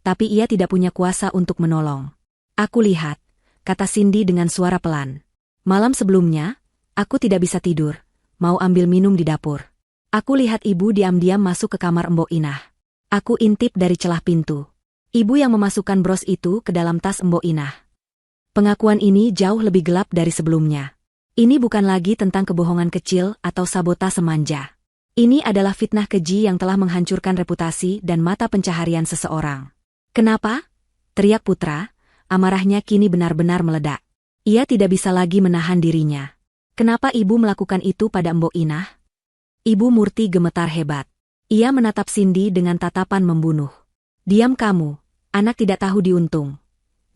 tapi ia tidak punya kuasa untuk menolong. Aku lihat, kata Cindy dengan suara pelan. Malam sebelumnya, aku tidak bisa tidur, mau ambil minum di dapur. Aku lihat ibu diam-diam masuk ke kamar Mbok Inah. Aku intip dari celah pintu. Ibu yang memasukkan bros itu ke dalam tas Mbok Inah. Pengakuan ini jauh lebih gelap dari sebelumnya. Ini bukan lagi tentang kebohongan kecil atau sabotase manja. Ini adalah fitnah keji yang telah menghancurkan reputasi dan mata pencaharian seseorang. Kenapa? Teriak Putra, amarahnya kini benar-benar meledak. Ia tidak bisa lagi menahan dirinya. Kenapa ibu melakukan itu pada Mbok Inah? Ibu Murti gemetar hebat. Ia menatap Cindy dengan tatapan membunuh. Diam kamu, anak tidak tahu diuntung.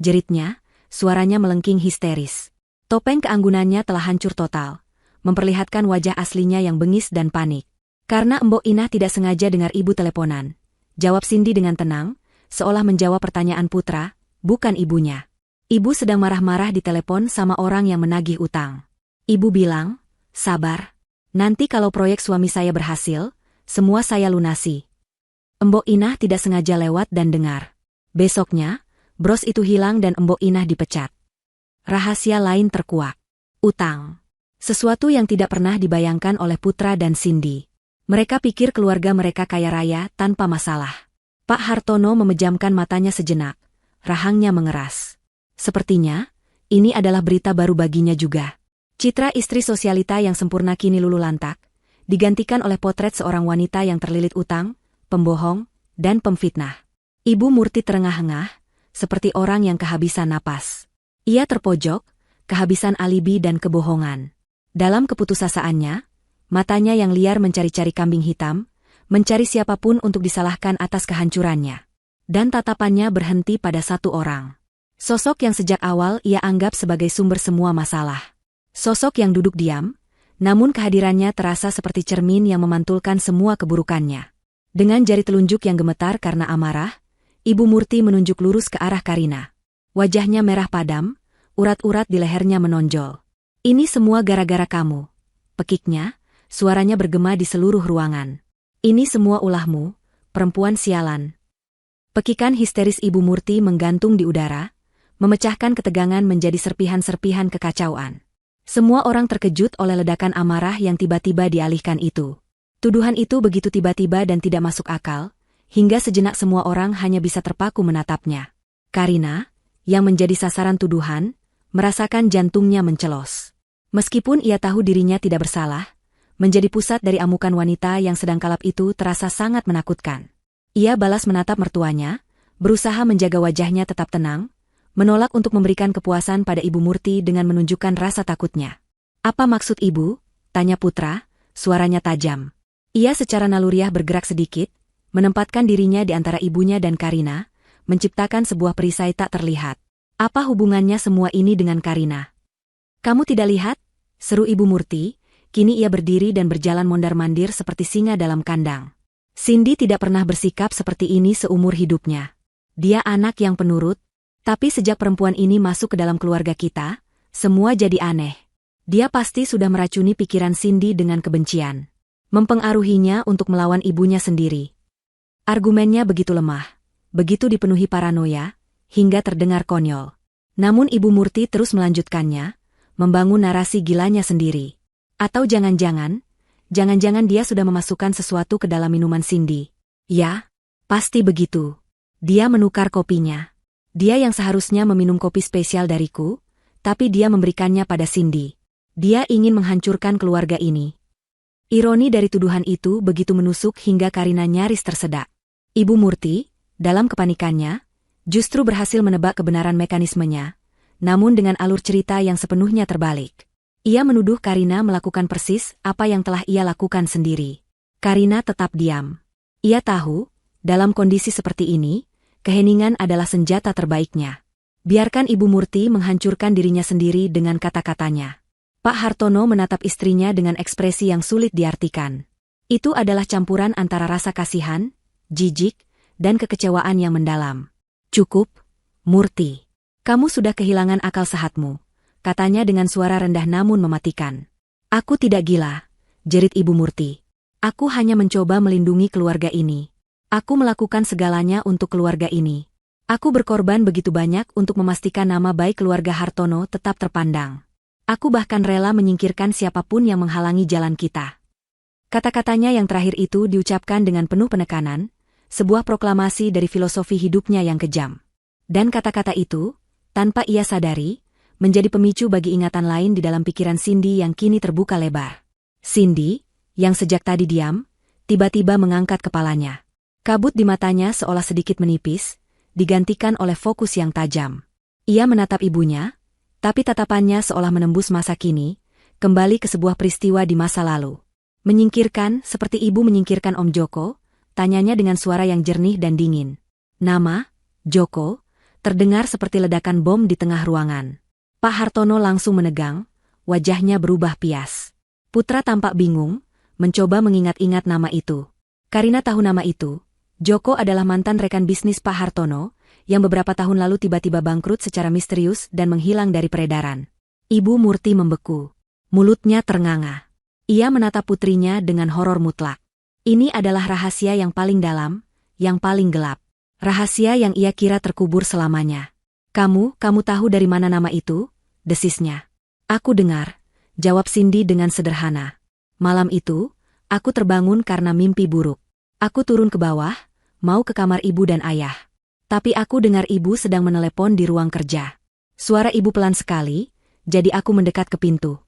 Jeritnya, suaranya melengking histeris. Topeng keanggunannya telah hancur total, memperlihatkan wajah aslinya yang bengis dan panik. Karena Mbok Inah tidak sengaja dengar ibu teleponan. Jawab Cindy dengan tenang, seolah menjawab pertanyaan Putra, bukan ibunya. Ibu sedang marah-marah di telepon sama orang yang menagih utang. Ibu bilang, sabar. Nanti kalau proyek suami saya berhasil, semua saya lunasi. Mbok Inah tidak sengaja lewat dan dengar. Besoknya, bros itu hilang dan Mbok Inah dipecat. Rahasia lain terkuak. Utang. Sesuatu yang tidak pernah dibayangkan oleh Putra dan Cindy. Mereka pikir keluarga mereka kaya raya tanpa masalah. Pak Hartono memejamkan matanya sejenak. Rahangnya mengeras. Sepertinya, ini adalah berita baru baginya juga. Citra istri sosialita yang sempurna kini luluh lantak, digantikan oleh potret seorang wanita yang terlilit utang, pembohong, dan pemfitnah. Ibu Murti terengah-engah, seperti orang yang kehabisan napas. Ia terpojok, kehabisan alibi dan kebohongan. Dalam keputusasaannya, matanya yang liar mencari-cari kambing hitam, mencari siapapun untuk disalahkan atas kehancurannya. Dan tatapannya berhenti pada satu orang. Sosok yang sejak awal ia anggap sebagai sumber semua masalah. Sosok yang duduk diam, namun kehadirannya terasa seperti cermin yang memantulkan semua keburukannya. Dengan jari telunjuk yang gemetar karena amarah, Ibu Murti menunjuk lurus ke arah Karina. Wajahnya merah padam, urat-urat di lehernya menonjol. Ini semua gara-gara kamu. Pekiknya, suaranya bergema di seluruh ruangan. Ini semua ulahmu, perempuan sialan. Pekikan histeris Ibu Murti menggantung di udara, memecahkan ketegangan menjadi serpihan-serpihan kekacauan. Semua orang terkejut oleh ledakan amarah yang tiba-tiba dialihkan itu. Tuduhan itu begitu tiba-tiba dan tidak masuk akal, hingga sejenak semua orang hanya bisa terpaku menatapnya. Karina, yang menjadi sasaran tuduhan, merasakan jantungnya mencelos. Meskipun ia tahu dirinya tidak bersalah, menjadi pusat dari amukan wanita yang sedang kalap itu terasa sangat menakutkan. Ia balas menatap mertuanya, berusaha menjaga wajahnya tetap tenang, menolak untuk memberikan kepuasan pada Ibu Murti dengan menunjukkan rasa takutnya. Apa maksud ibu? Tanya Putra, suaranya tajam. Ia secara naluriah bergerak sedikit, menempatkan dirinya di antara ibunya dan Karina, menciptakan sebuah perisai tak terlihat. Apa hubungannya semua ini dengan Karina? Kamu tidak lihat? Seru Ibu Murti. Kini ia berdiri dan berjalan mondar-mandir seperti singa dalam kandang. Cindy tidak pernah bersikap seperti ini seumur hidupnya. Dia anak yang penurut, tapi sejak perempuan ini masuk ke dalam keluarga kita, semua jadi aneh. Dia pasti sudah meracuni pikiran Cindy dengan kebencian. Mempengaruhinya untuk melawan ibunya sendiri. Argumennya begitu lemah, begitu dipenuhi paranoia, hingga terdengar konyol. Namun Ibu Murti terus melanjutkannya, membangun narasi gilanya sendiri. Atau jangan-jangan dia sudah memasukkan sesuatu ke dalam minuman Cindy. Ya, pasti begitu. Dia menukar kopinya. Dia yang seharusnya meminum kopi spesial dariku, tapi dia memberikannya pada Cindy. Dia ingin menghancurkan keluarga ini. Ironi dari tuduhan itu begitu menusuk hingga Karina nyaris tersedak. Ibu Murti, dalam kepanikannya, justru berhasil menebak kebenaran mekanismenya, namun dengan alur cerita yang sepenuhnya terbalik. Ia menuduh Karina melakukan persis apa yang telah ia lakukan sendiri. Karina tetap diam. Ia tahu, dalam kondisi seperti ini, keheningan adalah senjata terbaiknya. Biarkan Ibu Murti menghancurkan dirinya sendiri dengan kata-katanya. Pak Hartono menatap istrinya dengan ekspresi yang sulit diartikan. Itu adalah campuran antara rasa kasihan, jijik, dan kekecewaan yang mendalam. "Cukup, Murti. Kamu sudah kehilangan akal sehatmu," katanya dengan suara rendah namun mematikan. "Aku tidak gila," jerit Ibu Murti. "Aku hanya mencoba melindungi keluarga ini. Aku melakukan segalanya untuk keluarga ini. Aku berkorban begitu banyak untuk memastikan nama baik keluarga Hartono tetap terpandang. Aku bahkan rela menyingkirkan siapapun yang menghalangi jalan kita." Kata-katanya yang terakhir itu diucapkan dengan penuh penekanan, sebuah proklamasi dari filosofi hidupnya yang kejam. Dan kata-kata itu, tanpa ia sadari, menjadi pemicu bagi ingatan lain di dalam pikiran Cindy yang kini terbuka lebar. Cindy, yang sejak tadi diam, tiba-tiba mengangkat kepalanya. Kabut di matanya seolah sedikit menipis, digantikan oleh fokus yang tajam. Ia menatap ibunya, tapi tatapannya seolah menembus masa kini, kembali ke sebuah peristiwa di masa lalu. "Menyingkirkan seperti ibu menyingkirkan Om Joko?" tanyanya dengan suara yang jernih dan dingin. Nama, Joko, terdengar seperti ledakan bom di tengah ruangan. Pak Hartono langsung menegang, wajahnya berubah pias. Putra tampak bingung, mencoba mengingat-ingat nama itu. Karina tahu nama itu. Joko adalah mantan rekan bisnis Pak Hartono, yang beberapa tahun lalu tiba-tiba bangkrut secara misterius dan menghilang dari peredaran. Ibu Murti membeku. Mulutnya ternganga. Ia menatap putrinya dengan horor mutlak. Ini adalah rahasia yang paling dalam, yang paling gelap. Rahasia yang ia kira terkubur selamanya. Kamu tahu dari mana nama itu?" desisnya. "Aku dengar," jawab Cindy dengan sederhana. "Malam itu, aku terbangun karena mimpi buruk. Aku turun ke bawah, mau ke kamar ibu dan ayah. Tapi aku dengar ibu sedang menelepon di ruang kerja. Suara ibu pelan sekali, jadi aku mendekat ke pintu."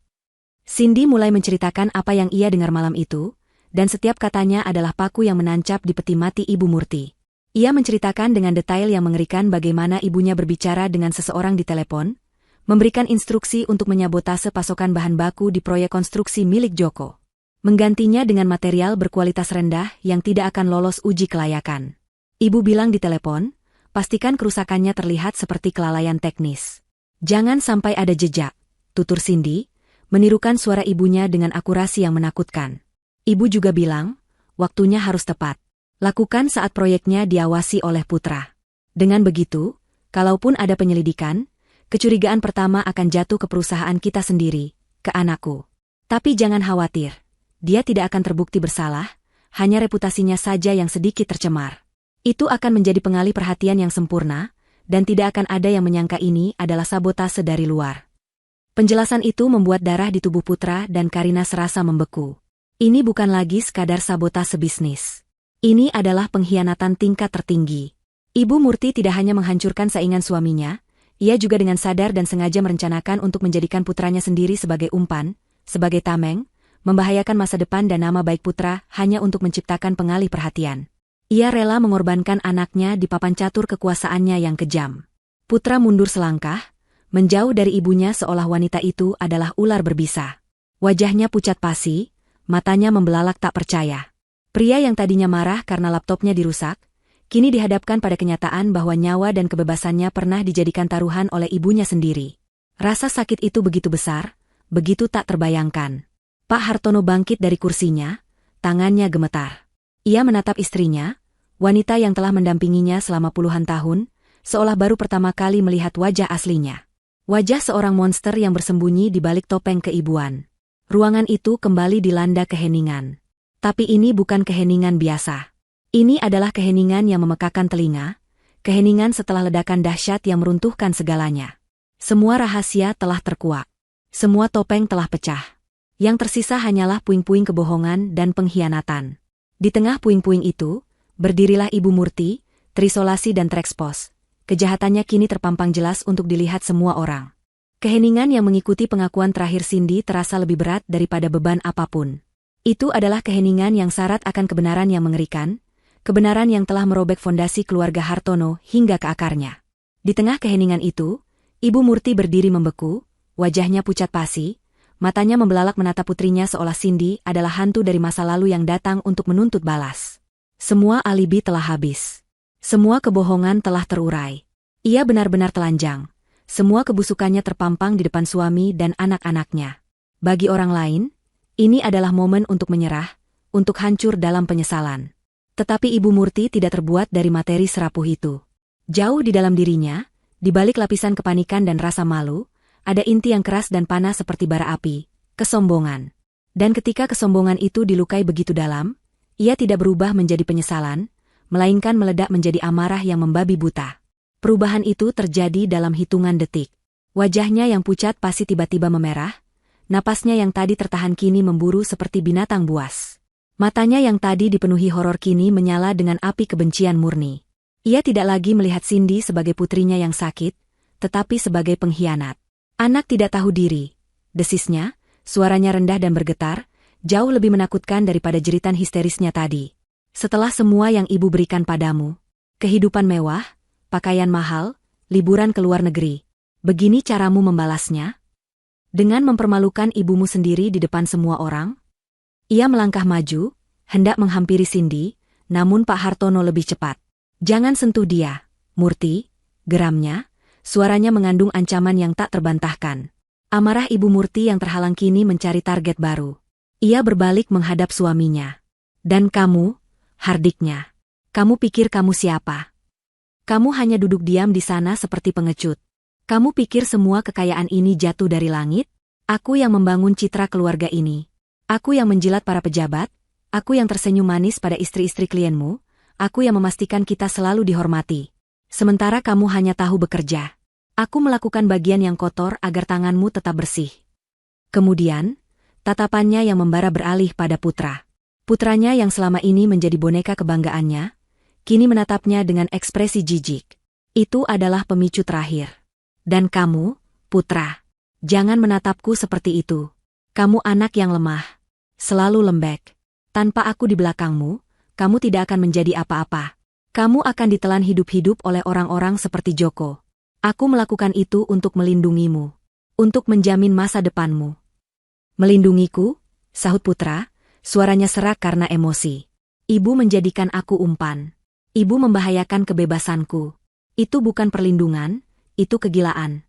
Cindy mulai menceritakan apa yang ia dengar malam itu, dan setiap katanya adalah paku yang menancap di peti mati Ibu Murti. Ia menceritakan dengan detail yang mengerikan bagaimana ibunya berbicara dengan seseorang di telepon, memberikan instruksi untuk menyabotase pasokan bahan baku di proyek konstruksi milik Joko. Menggantinya dengan material berkualitas rendah yang tidak akan lolos uji kelayakan. Ibu bilang di telepon, pastikan kerusakannya terlihat seperti kelalaian teknis. "Jangan sampai ada jejak," tutur Cindy, menirukan suara ibunya dengan akurasi yang menakutkan. Ibu juga bilang, waktunya harus tepat. Lakukan saat proyeknya diawasi oleh putra. Dengan begitu, kalaupun ada penyelidikan, kecurigaan pertama akan jatuh ke perusahaan kita sendiri, ke anakku. Tapi jangan khawatir, dia tidak akan terbukti bersalah, hanya reputasinya saja yang sedikit tercemar. Itu akan menjadi pengalih perhatian yang sempurna, dan tidak akan ada yang menyangka ini adalah sabotase dari luar. Penjelasan itu membuat darah di tubuh Putra dan Karina serasa membeku. Ini bukan lagi sekadar sabotase bisnis. Ini adalah pengkhianatan tingkat tertinggi. Ibu Murti tidak hanya menghancurkan saingan suaminya, ia juga dengan sadar dan sengaja merencanakan untuk menjadikan putranya sendiri sebagai umpan, sebagai tameng, membahayakan masa depan dan nama baik Putra hanya untuk menciptakan pengalih perhatian. Ia rela mengorbankan anaknya di papan catur kekuasaannya yang kejam. Putra mundur selangkah, menjauh dari ibunya seolah wanita itu adalah ular berbisa. Wajahnya pucat pasi, matanya membelalak tak percaya. Pria yang tadinya marah karena laptopnya dirusak, kini dihadapkan pada kenyataan bahwa nyawa dan kebebasannya pernah dijadikan taruhan oleh ibunya sendiri. Rasa sakit itu begitu besar, begitu tak terbayangkan. Pak Hartono bangkit dari kursinya, tangannya gemetar. Ia menatap istrinya, wanita yang telah mendampinginya selama puluhan tahun, seolah baru pertama kali melihat wajah aslinya. Wajah seorang monster yang bersembunyi di balik topeng keibuan. Ruangan itu kembali dilanda keheningan. Tapi ini bukan keheningan biasa. Ini adalah keheningan yang memekakan telinga, keheningan setelah ledakan dahsyat yang meruntuhkan segalanya. Semua rahasia telah terkuak. Semua topeng telah pecah. Yang tersisa hanyalah puing-puing kebohongan dan pengkhianatan. Di tengah puing-puing itu, berdirilah Ibu Murti, terisolasi dan terekspos. Kejahatannya kini terpampang jelas untuk dilihat semua orang. Keheningan yang mengikuti pengakuan terakhir Cindy terasa lebih berat daripada beban apapun. Itu adalah keheningan yang syarat akan kebenaran yang mengerikan, kebenaran yang telah merobek fondasi keluarga Hartono hingga ke akarnya. Di tengah keheningan itu, Ibu Murti berdiri membeku, wajahnya pucat pasi, matanya membelalak menatap putrinya seolah Cindy adalah hantu dari masa lalu yang datang untuk menuntut balas. Semua alibi telah habis. Semua kebohongan telah terurai. Ia benar-benar telanjang. Semua kebusukannya terpampang di depan suami dan anak-anaknya. Bagi orang lain, ini adalah momen untuk menyerah, untuk hancur dalam penyesalan. Tetapi Ibu Murti tidak terbuat dari materi serapuh itu. Jauh di dalam dirinya, di balik lapisan kepanikan dan rasa malu, ada inti yang keras dan panas seperti bara api, kesombongan. Dan ketika kesombongan itu dilukai begitu dalam, ia tidak berubah menjadi penyesalan, melainkan meledak menjadi amarah yang membabi buta. Perubahan itu terjadi dalam hitungan detik. Wajahnya yang pucat pasti tiba-tiba memerah, napasnya yang tadi tertahan kini memburu seperti binatang buas. Matanya yang tadi dipenuhi horor kini menyala dengan api kebencian murni. Ia tidak lagi melihat Cindy sebagai putrinya yang sakit, tetapi sebagai pengkhianat. Anak tidak tahu diri. Desisnya, suaranya rendah dan bergetar, jauh lebih menakutkan daripada jeritan histerisnya tadi. Setelah semua yang ibu berikan padamu, kehidupan mewah, pakaian mahal, liburan ke luar negeri, begini caramu membalasnya? Dengan mempermalukan ibumu sendiri di depan semua orang? Ia melangkah maju, hendak menghampiri Cindy, namun Pak Hartono lebih cepat. Jangan sentuh dia, Murti, geramnya, suaranya mengandung ancaman yang tak terbantahkan. Amarah Ibu Murti yang terhalang kini mencari target baru. Ia berbalik menghadap suaminya. Dan kamu, hardiknya. Kamu pikir kamu siapa? Kamu hanya duduk diam di sana seperti pengecut. Kamu pikir semua kekayaan ini jatuh dari langit? Aku yang membangun citra keluarga ini. Aku yang menjilat para pejabat. Aku yang tersenyum manis pada istri-istri klienmu. Aku yang memastikan kita selalu dihormati. Sementara kamu hanya tahu bekerja. Aku melakukan bagian yang kotor agar tanganmu tetap bersih. Kemudian, tatapannya yang membara beralih pada putra. Putranya yang selama ini menjadi boneka kebanggaannya, kini menatapnya dengan ekspresi jijik. Itu adalah pemicu terakhir. Dan kamu, putra, jangan menatapku seperti itu. Kamu anak yang lemah, selalu lembek. Tanpa aku di belakangmu, kamu tidak akan menjadi apa-apa. Kamu akan ditelan hidup-hidup oleh orang-orang seperti Joko. Aku melakukan itu untuk melindungimu, untuk menjamin masa depanmu. Melindungiku, sahut putra, suaranya serak karena emosi. Ibu menjadikan aku umpan. Ibu membahayakan kebebasanku. Itu bukan perlindungan, itu kegilaan.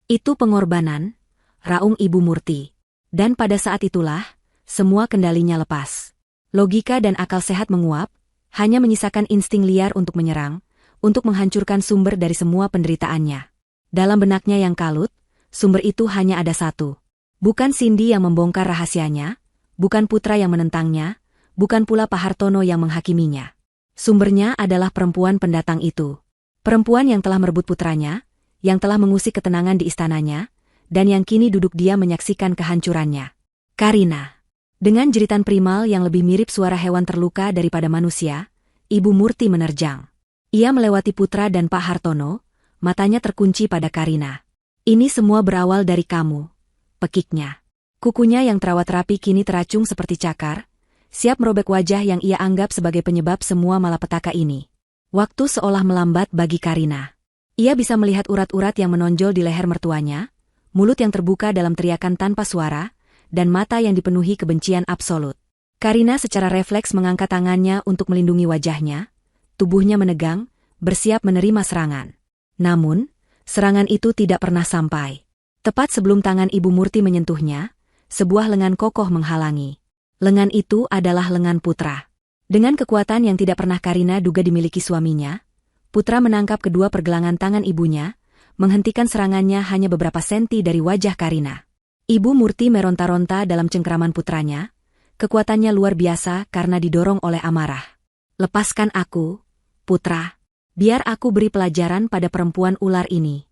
Itu pengorbanan, raung Ibu Murti. Dan pada saat itulah, semua kendalinya lepas. Logika dan akal sehat menguap, hanya menyisakan insting liar untuk menyerang, untuk menghancurkan sumber dari semua penderitaannya. Dalam benaknya yang kalut, sumber itu hanya ada satu. Bukan Cindy yang membongkar rahasianya, bukan putra yang menentangnya, bukan pula Pak Hartono yang menghakiminya. Sumbernya adalah perempuan pendatang itu. Perempuan yang telah merebut putranya, yang telah mengusik ketenangan di istananya, dan yang kini duduk diam menyaksikan kehancurannya. Karina. Dengan jeritan primal yang lebih mirip suara hewan terluka daripada manusia, Ibu Murti menerjang. Ia melewati putra dan Pak Hartono, matanya terkunci pada Karina. Ini semua berawal dari kamu, pekiknya. Kukunya yang terawat rapi kini teracung seperti cakar, siap merobek wajah yang ia anggap sebagai penyebab semua malapetaka ini. Waktu seolah melambat bagi Karina. Ia bisa melihat urat-urat yang menonjol di leher mertuanya, mulut yang terbuka dalam teriakan tanpa suara, dan mata yang dipenuhi kebencian absolut. Karina secara refleks mengangkat tangannya untuk melindungi wajahnya, tubuhnya menegang, bersiap menerima serangan. Namun, serangan itu tidak pernah sampai. Tepat sebelum tangan Ibu Murti menyentuhnya, sebuah lengan kokoh menghalangi. Lengan itu adalah lengan putra. Dengan kekuatan yang tidak pernah Karina duga dimiliki suaminya, putra menangkap kedua pergelangan tangan ibunya, menghentikan serangannya hanya beberapa senti dari wajah Karina. Ibu Murti meronta-ronta dalam cengkeraman putranya, kekuatannya luar biasa karena didorong oleh amarah. Lepaskan aku, putra. Biar aku beri pelajaran pada perempuan ular ini.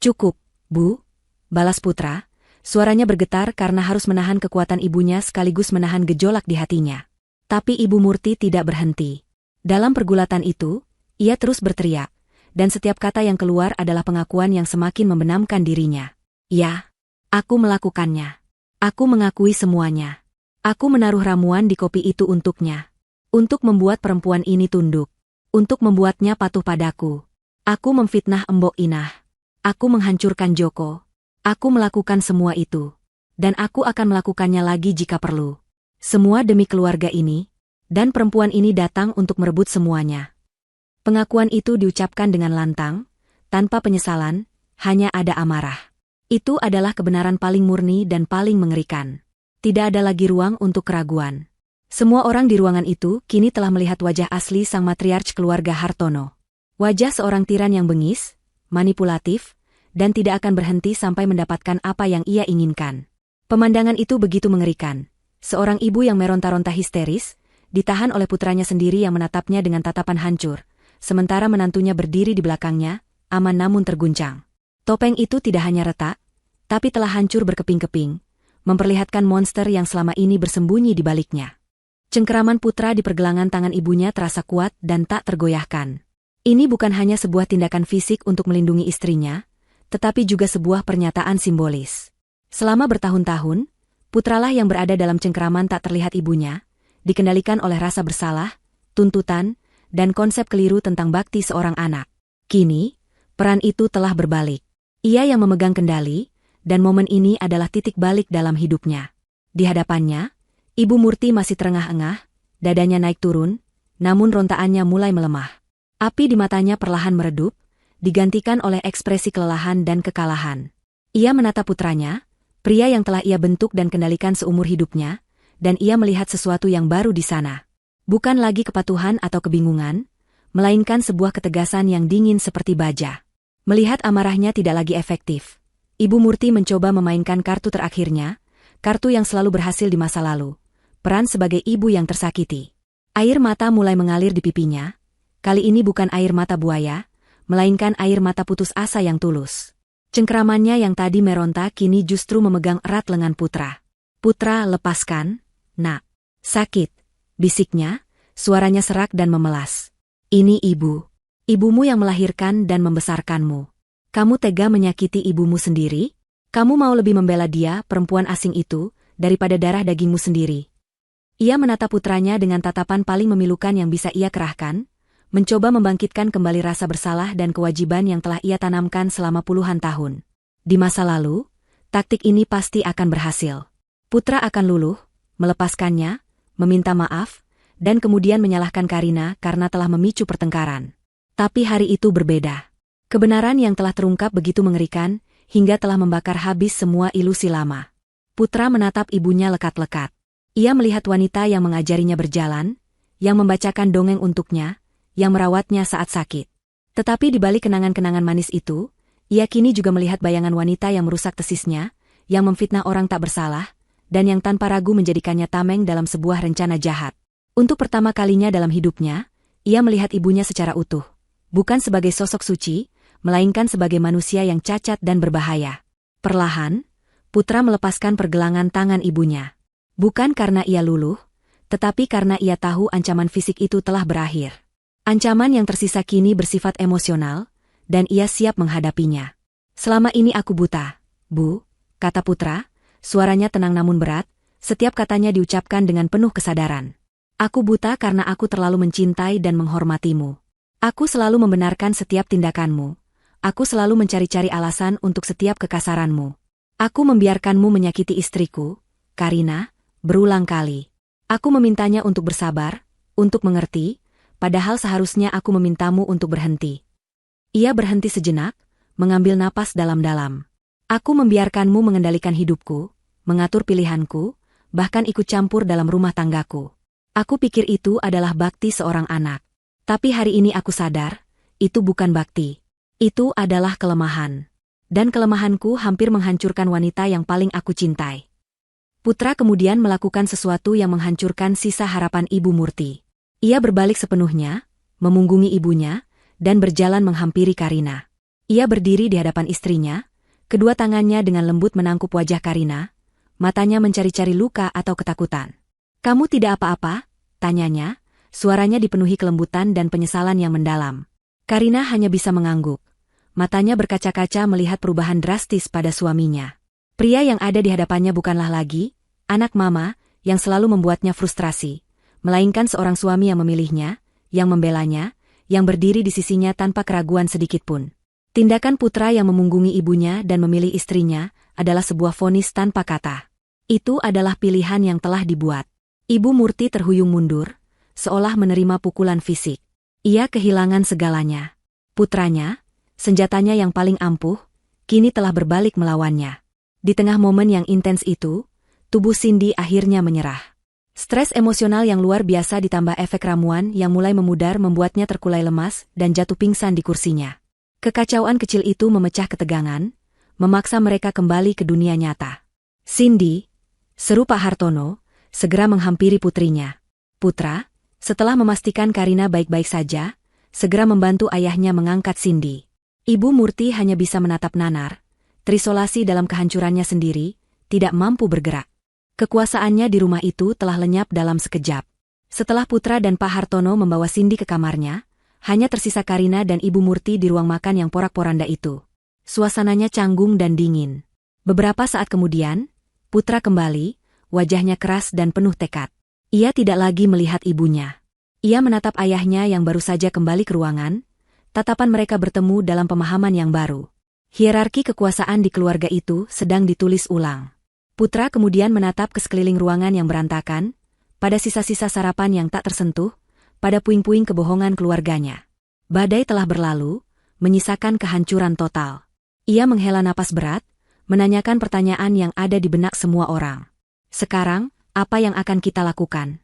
Cukup, Bu, balas putra, suaranya bergetar karena harus menahan kekuatan ibunya sekaligus menahan gejolak di hatinya. Tapi Ibu Murti tidak berhenti. Dalam pergulatan itu, ia terus berteriak, dan setiap kata yang keluar adalah pengakuan yang semakin membenamkan dirinya. Ya, aku melakukannya. Aku mengakui semuanya. Aku menaruh ramuan di kopi itu untuknya. Untuk membuat perempuan ini tunduk. Untuk membuatnya patuh padaku. Aku memfitnah Embok Inah. Aku menghancurkan Joko. Aku melakukan semua itu. Dan aku akan melakukannya lagi jika perlu. Semua demi keluarga ini. Dan perempuan ini datang untuk merebut semuanya. Pengakuan itu diucapkan dengan lantang, tanpa penyesalan, hanya ada amarah. Itu adalah kebenaran paling murni dan paling mengerikan. Tidak ada lagi ruang untuk keraguan. Semua orang di ruangan itu kini telah melihat wajah asli sang matriarch keluarga Hartono. Wajah seorang tiran yang bengis, manipulatif, dan tidak akan berhenti sampai mendapatkan apa yang ia inginkan. Pemandangan itu begitu mengerikan. Seorang ibu yang meronta-ronta histeris, ditahan oleh putranya sendiri yang menatapnya dengan tatapan hancur, sementara menantunya berdiri di belakangnya, aman namun terguncang. Topeng itu tidak hanya retak, tapi telah hancur berkeping-keping, memperlihatkan monster yang selama ini bersembunyi di baliknya. Cengkeraman putra di pergelangan tangan ibunya terasa kuat dan tak tergoyahkan. Ini bukan hanya sebuah tindakan fisik untuk melindungi istrinya, tetapi juga sebuah pernyataan simbolis. Selama bertahun-tahun, putralah yang berada dalam cengkeraman tak terlihat ibunya, dikendalikan oleh rasa bersalah, tuntutan, dan konsep keliru tentang bakti seorang anak. Kini, peran itu telah berbalik. Ia yang memegang kendali, dan momen ini adalah titik balik dalam hidupnya. Di hadapannya, Ibu Murti masih terengah-engah, dadanya naik turun, namun rontaannya mulai melemah. Api di matanya perlahan meredup, digantikan oleh ekspresi kelelahan dan kekalahan. Ia menatap putranya, pria yang telah ia bentuk dan kendalikan seumur hidupnya, dan ia melihat sesuatu yang baru di sana. Bukan lagi kepatuhan atau kebingungan, melainkan sebuah ketegasan yang dingin seperti baja. Melihat amarahnya tidak lagi efektif, Ibu Murti mencoba memainkan kartu terakhirnya, kartu yang selalu berhasil di masa lalu. Peran sebagai ibu yang tersakiti. Air mata mulai mengalir di pipinya. Kali ini bukan air mata buaya, melainkan air mata putus asa yang tulus. Cengkeramannya yang tadi meronta kini justru memegang erat lengan putra. Putra, lepaskan, nak. Sakit, bisiknya, suaranya serak dan memelas. Ini ibu. Ibumu yang melahirkan dan membesarkanmu. Kamu tega menyakiti ibumu sendiri? Kamu mau lebih membela dia, perempuan asing itu, daripada darah dagingmu sendiri. Ia menatap putranya dengan tatapan paling memilukan yang bisa ia kerahkan, mencoba membangkitkan kembali rasa bersalah dan kewajiban yang telah ia tanamkan selama puluhan tahun. Di masa lalu, taktik ini pasti akan berhasil. Putra akan luluh, melepaskannya, meminta maaf, dan kemudian menyalahkan Karina karena telah memicu pertengkaran. Tapi hari itu berbeda. Kebenaran yang telah terungkap begitu mengerikan, hingga telah membakar habis semua ilusi lama. Putra menatap ibunya lekat-lekat. Ia melihat wanita yang mengajarinya berjalan, yang membacakan dongeng untuknya, yang merawatnya saat sakit. Tetapi di balik kenangan-kenangan manis itu, ia kini juga melihat bayangan wanita yang merusak tesisnya, yang memfitnah orang tak bersalah, dan yang tanpa ragu menjadikannya tameng dalam sebuah rencana jahat. Untuk pertama kalinya dalam hidupnya, ia melihat ibunya secara utuh. Bukan sebagai sosok suci, melainkan sebagai manusia yang cacat dan berbahaya. Perlahan, putra melepaskan pergelangan tangan ibunya. Bukan karena ia luluh, tetapi karena ia tahu ancaman fisik itu telah berakhir. Ancaman yang tersisa kini bersifat emosional, dan ia siap menghadapinya. Selama ini aku buta, Bu, kata putra, suaranya tenang namun berat, setiap katanya diucapkan dengan penuh kesadaran. Aku buta karena aku terlalu mencintai dan menghormatimu. Aku selalu membenarkan setiap tindakanmu. Aku selalu mencari-cari alasan untuk setiap kekasaranmu. Aku membiarkanmu menyakiti istriku, Karina, berulang kali. Aku memintanya untuk bersabar, untuk mengerti, padahal seharusnya aku memintamu untuk berhenti. Ia berhenti sejenak, mengambil napas dalam-dalam. Aku membiarkanmu mengendalikan hidupku, mengatur pilihanku, bahkan ikut campur dalam rumah tanggaku. Aku pikir itu adalah bakti seorang anak. Tapi hari ini aku sadar, itu bukan bakti. Itu adalah kelemahan. Dan kelemahanku hampir menghancurkan wanita yang paling aku cintai. Putra kemudian melakukan sesuatu yang menghancurkan sisa harapan Ibu Murti. Ia berbalik sepenuhnya, memunggungi ibunya, dan berjalan menghampiri Karina. Ia berdiri di hadapan istrinya, kedua tangannya dengan lembut menangkup wajah Karina, matanya mencari-cari luka atau ketakutan. "Kamu tidak apa-apa?" tanyanya, suaranya dipenuhi kelembutan dan penyesalan yang mendalam. Karina hanya bisa mengangguk. Matanya berkaca-kaca melihat perubahan drastis pada suaminya. Pria yang ada di hadapannya bukanlah lagi anak mama yang selalu membuatnya frustrasi, melainkan seorang suami yang memilihnya, yang membelanya, yang berdiri di sisinya tanpa keraguan sedikitpun. Tindakan putra yang memunggungi ibunya dan memilih istrinya adalah sebuah vonis tanpa kata. Itu adalah pilihan yang telah dibuat. Ibu Murti terhuyung mundur, seolah menerima pukulan fisik. Ia kehilangan segalanya. Putranya, senjatanya yang paling ampuh, kini telah berbalik melawannya. Di tengah momen yang intens itu, tubuh Cindy akhirnya menyerah. Stres emosional yang luar biasa ditambah efek ramuan yang mulai memudar membuatnya terkulai lemas dan jatuh pingsan di kursinya. Kekacauan kecil itu memecah ketegangan, memaksa mereka kembali ke dunia nyata. "Cindy," seru Pak Hartono, segera menghampiri putrinya. Putra, setelah memastikan Karina baik-baik saja, segera membantu ayahnya mengangkat Cindy. Ibu Murti hanya bisa menatap nanar, terisolasi dalam kehancurannya sendiri, tidak mampu bergerak. Kekuasaannya di rumah itu telah lenyap dalam sekejap. Setelah Putra dan Pak Hartono membawa Cindy ke kamarnya, hanya tersisa Karina dan Ibu Murti di ruang makan yang porak-poranda itu. Suasananya canggung dan dingin. Beberapa saat kemudian, Putra kembali, wajahnya keras dan penuh tekad. Ia tidak lagi melihat ibunya. Ia menatap ayahnya yang baru saja kembali ke ruangan, tatapan mereka bertemu dalam pemahaman yang baru. Hierarki kekuasaan di keluarga itu sedang ditulis ulang. Putra kemudian menatap ke sekeliling ruangan yang berantakan, pada sisa-sisa sarapan yang tak tersentuh, pada puing-puing kebohongan keluarganya. Badai telah berlalu, menyisakan kehancuran total. Ia menghela napas berat, menanyakan pertanyaan yang ada di benak semua orang. "Sekarang, apa yang akan kita lakukan?"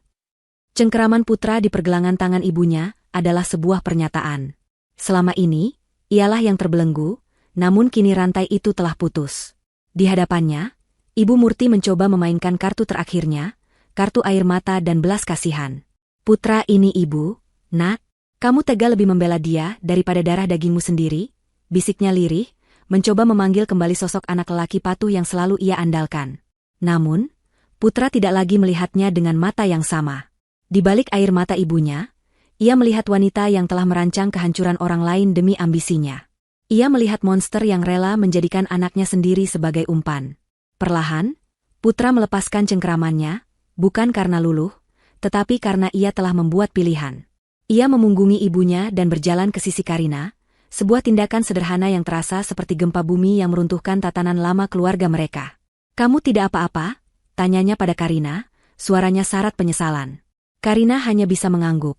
Cengkeraman Putra di pergelangan tangan ibunya adalah sebuah pernyataan. Selama ini, ialah yang terbelenggu, namun kini rantai itu telah putus. Di hadapannya, Ibu Murti mencoba memainkan kartu terakhirnya, kartu air mata dan belas kasihan. "Putra, ini ibu, nak. Kamu tega lebih membela dia daripada darah dagingmu sendiri?" bisiknya lirih, mencoba memanggil kembali sosok anak lelaki patuh yang selalu ia andalkan. Namun, Putra tidak lagi melihatnya dengan mata yang sama. Di balik air mata ibunya, ia melihat wanita yang telah merancang kehancuran orang lain demi ambisinya. Ia melihat monster yang rela menjadikan anaknya sendiri sebagai umpan. Perlahan, Putra melepaskan cengkeramannya, bukan karena luluh, tetapi karena ia telah membuat pilihan. Ia memunggungi ibunya dan berjalan ke sisi Karina, sebuah tindakan sederhana yang terasa seperti gempa bumi yang meruntuhkan tatanan lama keluarga mereka. "Kamu tidak apa-apa?" tanyanya pada Karina, suaranya syarat penyesalan. Karina hanya bisa mengangguk,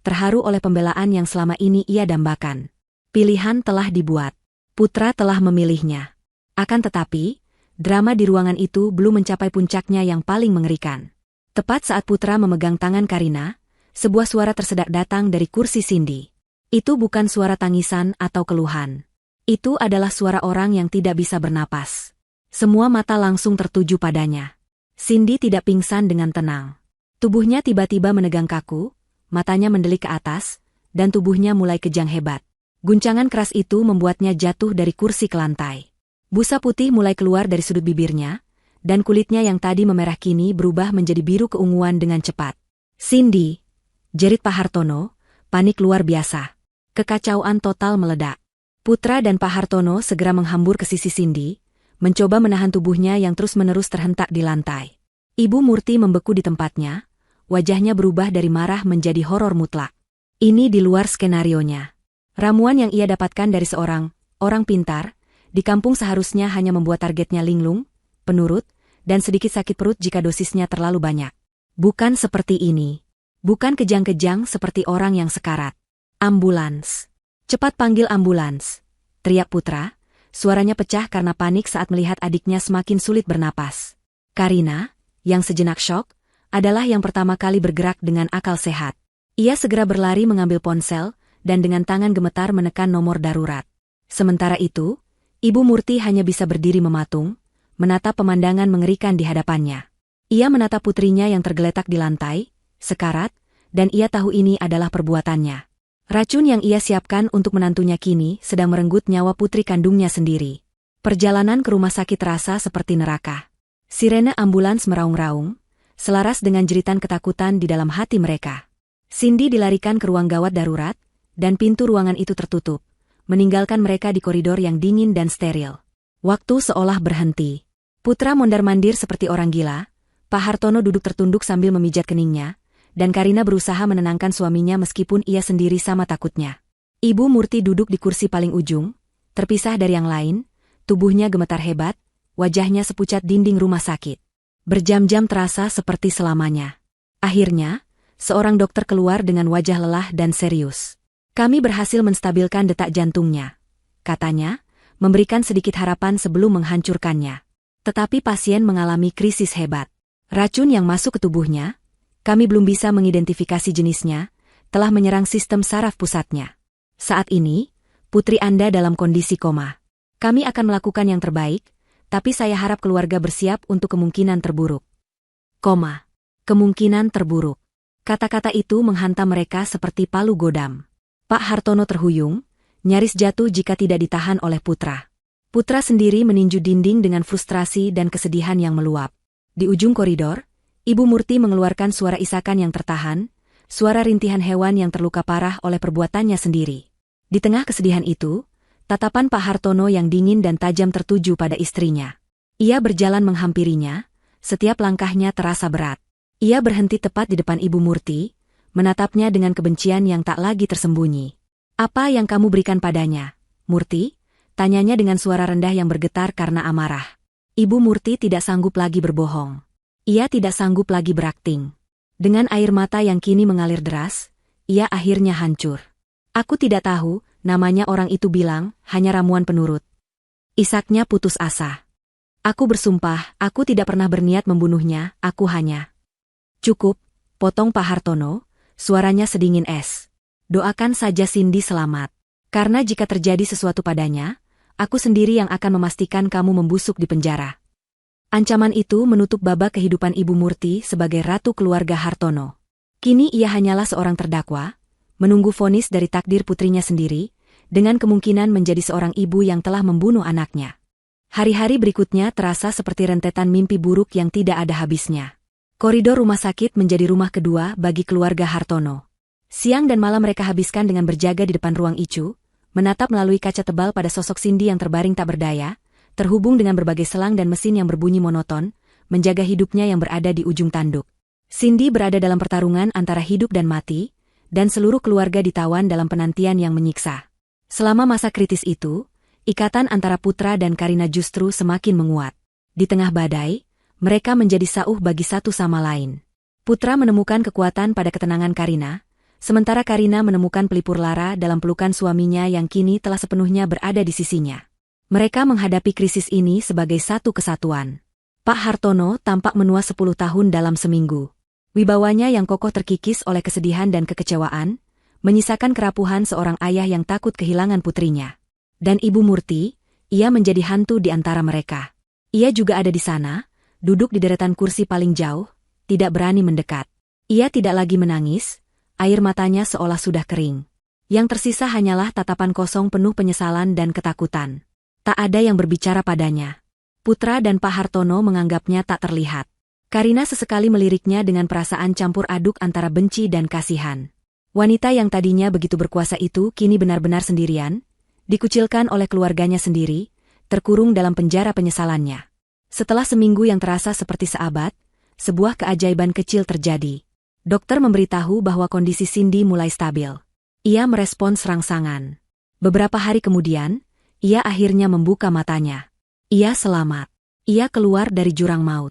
terharu oleh pembelaan yang selama ini ia dambakan. Pilihan telah dibuat. Putra telah memilihnya. Akan tetapi, drama di ruangan itu belum mencapai puncaknya yang paling mengerikan. Tepat saat Putra memegang tangan Karina, sebuah suara tersedak datang dari kursi Cindy. Itu bukan suara tangisan atau keluhan. Itu adalah suara orang yang tidak bisa bernapas. Semua mata langsung tertuju padanya. Cindy tidak pingsan dengan tenang. Tubuhnya tiba-tiba menegang kaku, matanya mendelik ke atas, dan tubuhnya mulai kejang hebat. Guncangan keras itu membuatnya jatuh dari kursi ke lantai. Busa putih mulai keluar dari sudut bibirnya, dan kulitnya yang tadi memerah kini berubah menjadi biru keunguan dengan cepat. "Cindy!" jerit Pak Hartono, panik luar biasa. Kekacauan total meledak. Putra dan Pak Hartono segera menghambur ke sisi Cindy, mencoba menahan tubuhnya yang terus-menerus terhentak di lantai. Ibu Murti membeku di tempatnya, wajahnya berubah dari marah menjadi horor mutlak. Ini di luar skenarionya. Ramuan yang ia dapatkan dari seorang orang pintar, di kampung seharusnya hanya membuat targetnya linglung, penurut, dan sedikit sakit perut jika dosisnya terlalu banyak. Bukan seperti ini. Bukan kejang-kejang seperti orang yang sekarat. "Ambulans! Cepat panggil ambulans!" teriak Putra, suaranya pecah karena panik saat melihat adiknya semakin sulit bernapas. Karina, yang sejenak syok, adalah yang pertama kali bergerak dengan akal sehat. Ia segera berlari mengambil ponsel, dan dengan tangan gemetar menekan nomor darurat. Sementara itu, Ibu Murti hanya bisa berdiri mematung, menatap pemandangan mengerikan di hadapannya. Ia menatap putrinya yang tergeletak di lantai, sekarat, dan ia tahu ini adalah perbuatannya. Racun yang ia siapkan untuk menantunya kini sedang merenggut nyawa putri kandungnya sendiri. Perjalanan ke rumah sakit terasa seperti neraka. Sirene ambulans meraung-raung, selaras dengan jeritan ketakutan di dalam hati mereka. Cindy dilarikan ke ruang gawat darurat, dan pintu ruangan itu tertutup, meninggalkan mereka di koridor yang dingin dan steril. Waktu seolah berhenti. Putra mondar-mandir seperti orang gila, Pak Hartono duduk tertunduk sambil memijat keningnya, dan Karina berusaha menenangkan suaminya meskipun ia sendiri sama takutnya. Ibu Murti duduk di kursi paling ujung, terpisah dari yang lain, tubuhnya gemetar hebat, wajahnya sepucat dinding rumah sakit. Berjam-jam terasa seperti selamanya. Akhirnya, seorang dokter keluar dengan wajah lelah dan serius. "Kami berhasil menstabilkan detak jantungnya," katanya, memberikan sedikit harapan sebelum menghancurkannya. Tetapi pasien mengalami krisis hebat. Racun yang masuk ke tubuhnya, Kami belum bisa mengidentifikasi jenisnya, telah menyerang sistem saraf pusatnya. Saat ini, putri Anda dalam kondisi koma. Kami akan melakukan yang terbaik, tapi saya harap keluarga bersiap untuk kemungkinan terburuk. Koma. Kemungkinan terburuk. Kata-kata itu menghantam mereka seperti palu godam. Pak Hartono terhuyung, nyaris jatuh jika tidak ditahan oleh Putra. Putra sendiri meninju dinding dengan frustrasi dan kesedihan yang meluap. Di ujung koridor, Ibu Murti mengeluarkan suara isakan yang tertahan, suara rintihan hewan yang terluka parah oleh perbuatannya sendiri. Di tengah kesedihan itu, tatapan Pak Hartono yang dingin dan tajam tertuju pada istrinya. Ia berjalan menghampirinya, setiap langkahnya terasa berat. Ia berhenti tepat di depan Ibu Murti, menatapnya dengan kebencian yang tak lagi tersembunyi. "Apa yang kamu berikan padanya, Murti?" tanyanya dengan suara rendah yang bergetar karena amarah. Ibu Murti tidak sanggup lagi berbohong. Ia tidak sanggup lagi berakting. Dengan air mata yang kini mengalir deras, ia akhirnya hancur. "Aku tidak tahu," namanya orang itu bilang, "hanya ramuan penurut." Isaknya putus asa. "Aku bersumpah, aku tidak pernah berniat membunuhnya, aku hanya..." "Cukup," potong Pak Hartono, suaranya sedingin es. "Doakan saja Cindy selamat. Karena jika terjadi sesuatu padanya, aku sendiri yang akan memastikan kamu membusuk di penjara." Ancaman itu menutup babak kehidupan Ibu Murti sebagai ratu keluarga Hartono. Kini ia hanyalah seorang terdakwa, menunggu vonis dari takdir putrinya sendiri, dengan kemungkinan menjadi seorang ibu yang telah membunuh anaknya. Hari-hari berikutnya terasa seperti rentetan mimpi buruk yang tidak ada habisnya. Koridor rumah sakit menjadi rumah kedua bagi keluarga Hartono. Siang dan malam mereka habiskan dengan berjaga di depan ruang ICU, menatap melalui kaca tebal pada sosok Cindy yang terbaring tak berdaya, terhubung dengan berbagai selang dan mesin yang berbunyi monoton, menjaga hidupnya yang berada di ujung tanduk. Cindy berada dalam pertarungan antara hidup dan mati, dan seluruh keluarga ditawan dalam penantian yang menyiksa. Selama masa kritis itu, ikatan antara Putra dan Karina justru semakin menguat. Di tengah badai, mereka menjadi sauh bagi satu sama lain. Putra menemukan kekuatan pada ketenangan Karina, sementara Karina menemukan pelipur lara dalam pelukan suaminya yang kini telah sepenuhnya berada di sisinya. Mereka menghadapi krisis ini sebagai satu kesatuan. Pak Hartono tampak menua 10 tahun dalam seminggu. Wibawanya yang kokoh terkikis oleh kesedihan dan kekecewaan, menyisakan kerapuhan seorang ayah yang takut kehilangan putrinya. Dan Ibu Murti, ia menjadi hantu di antara mereka. Ia juga ada di sana, duduk di deretan kursi paling jauh, tidak berani mendekat. Ia tidak lagi menangis, air matanya seolah sudah kering. Yang tersisa hanyalah tatapan kosong penuh penyesalan dan ketakutan. Tak ada yang berbicara padanya. Putra dan Pak Hartono menganggapnya tak terlihat. Karina sesekali meliriknya dengan perasaan campur aduk antara benci dan kasihan. Wanita yang tadinya begitu berkuasa itu kini benar-benar sendirian, dikucilkan oleh keluarganya sendiri, terkurung dalam penjara penyesalannya. Setelah seminggu yang terasa seperti seabad, sebuah keajaiban kecil terjadi. Dokter memberitahu bahwa kondisi Cindy mulai stabil. Ia merespons rangsangan. Beberapa hari kemudian, ia akhirnya membuka matanya. Ia selamat. Ia keluar dari jurang maut.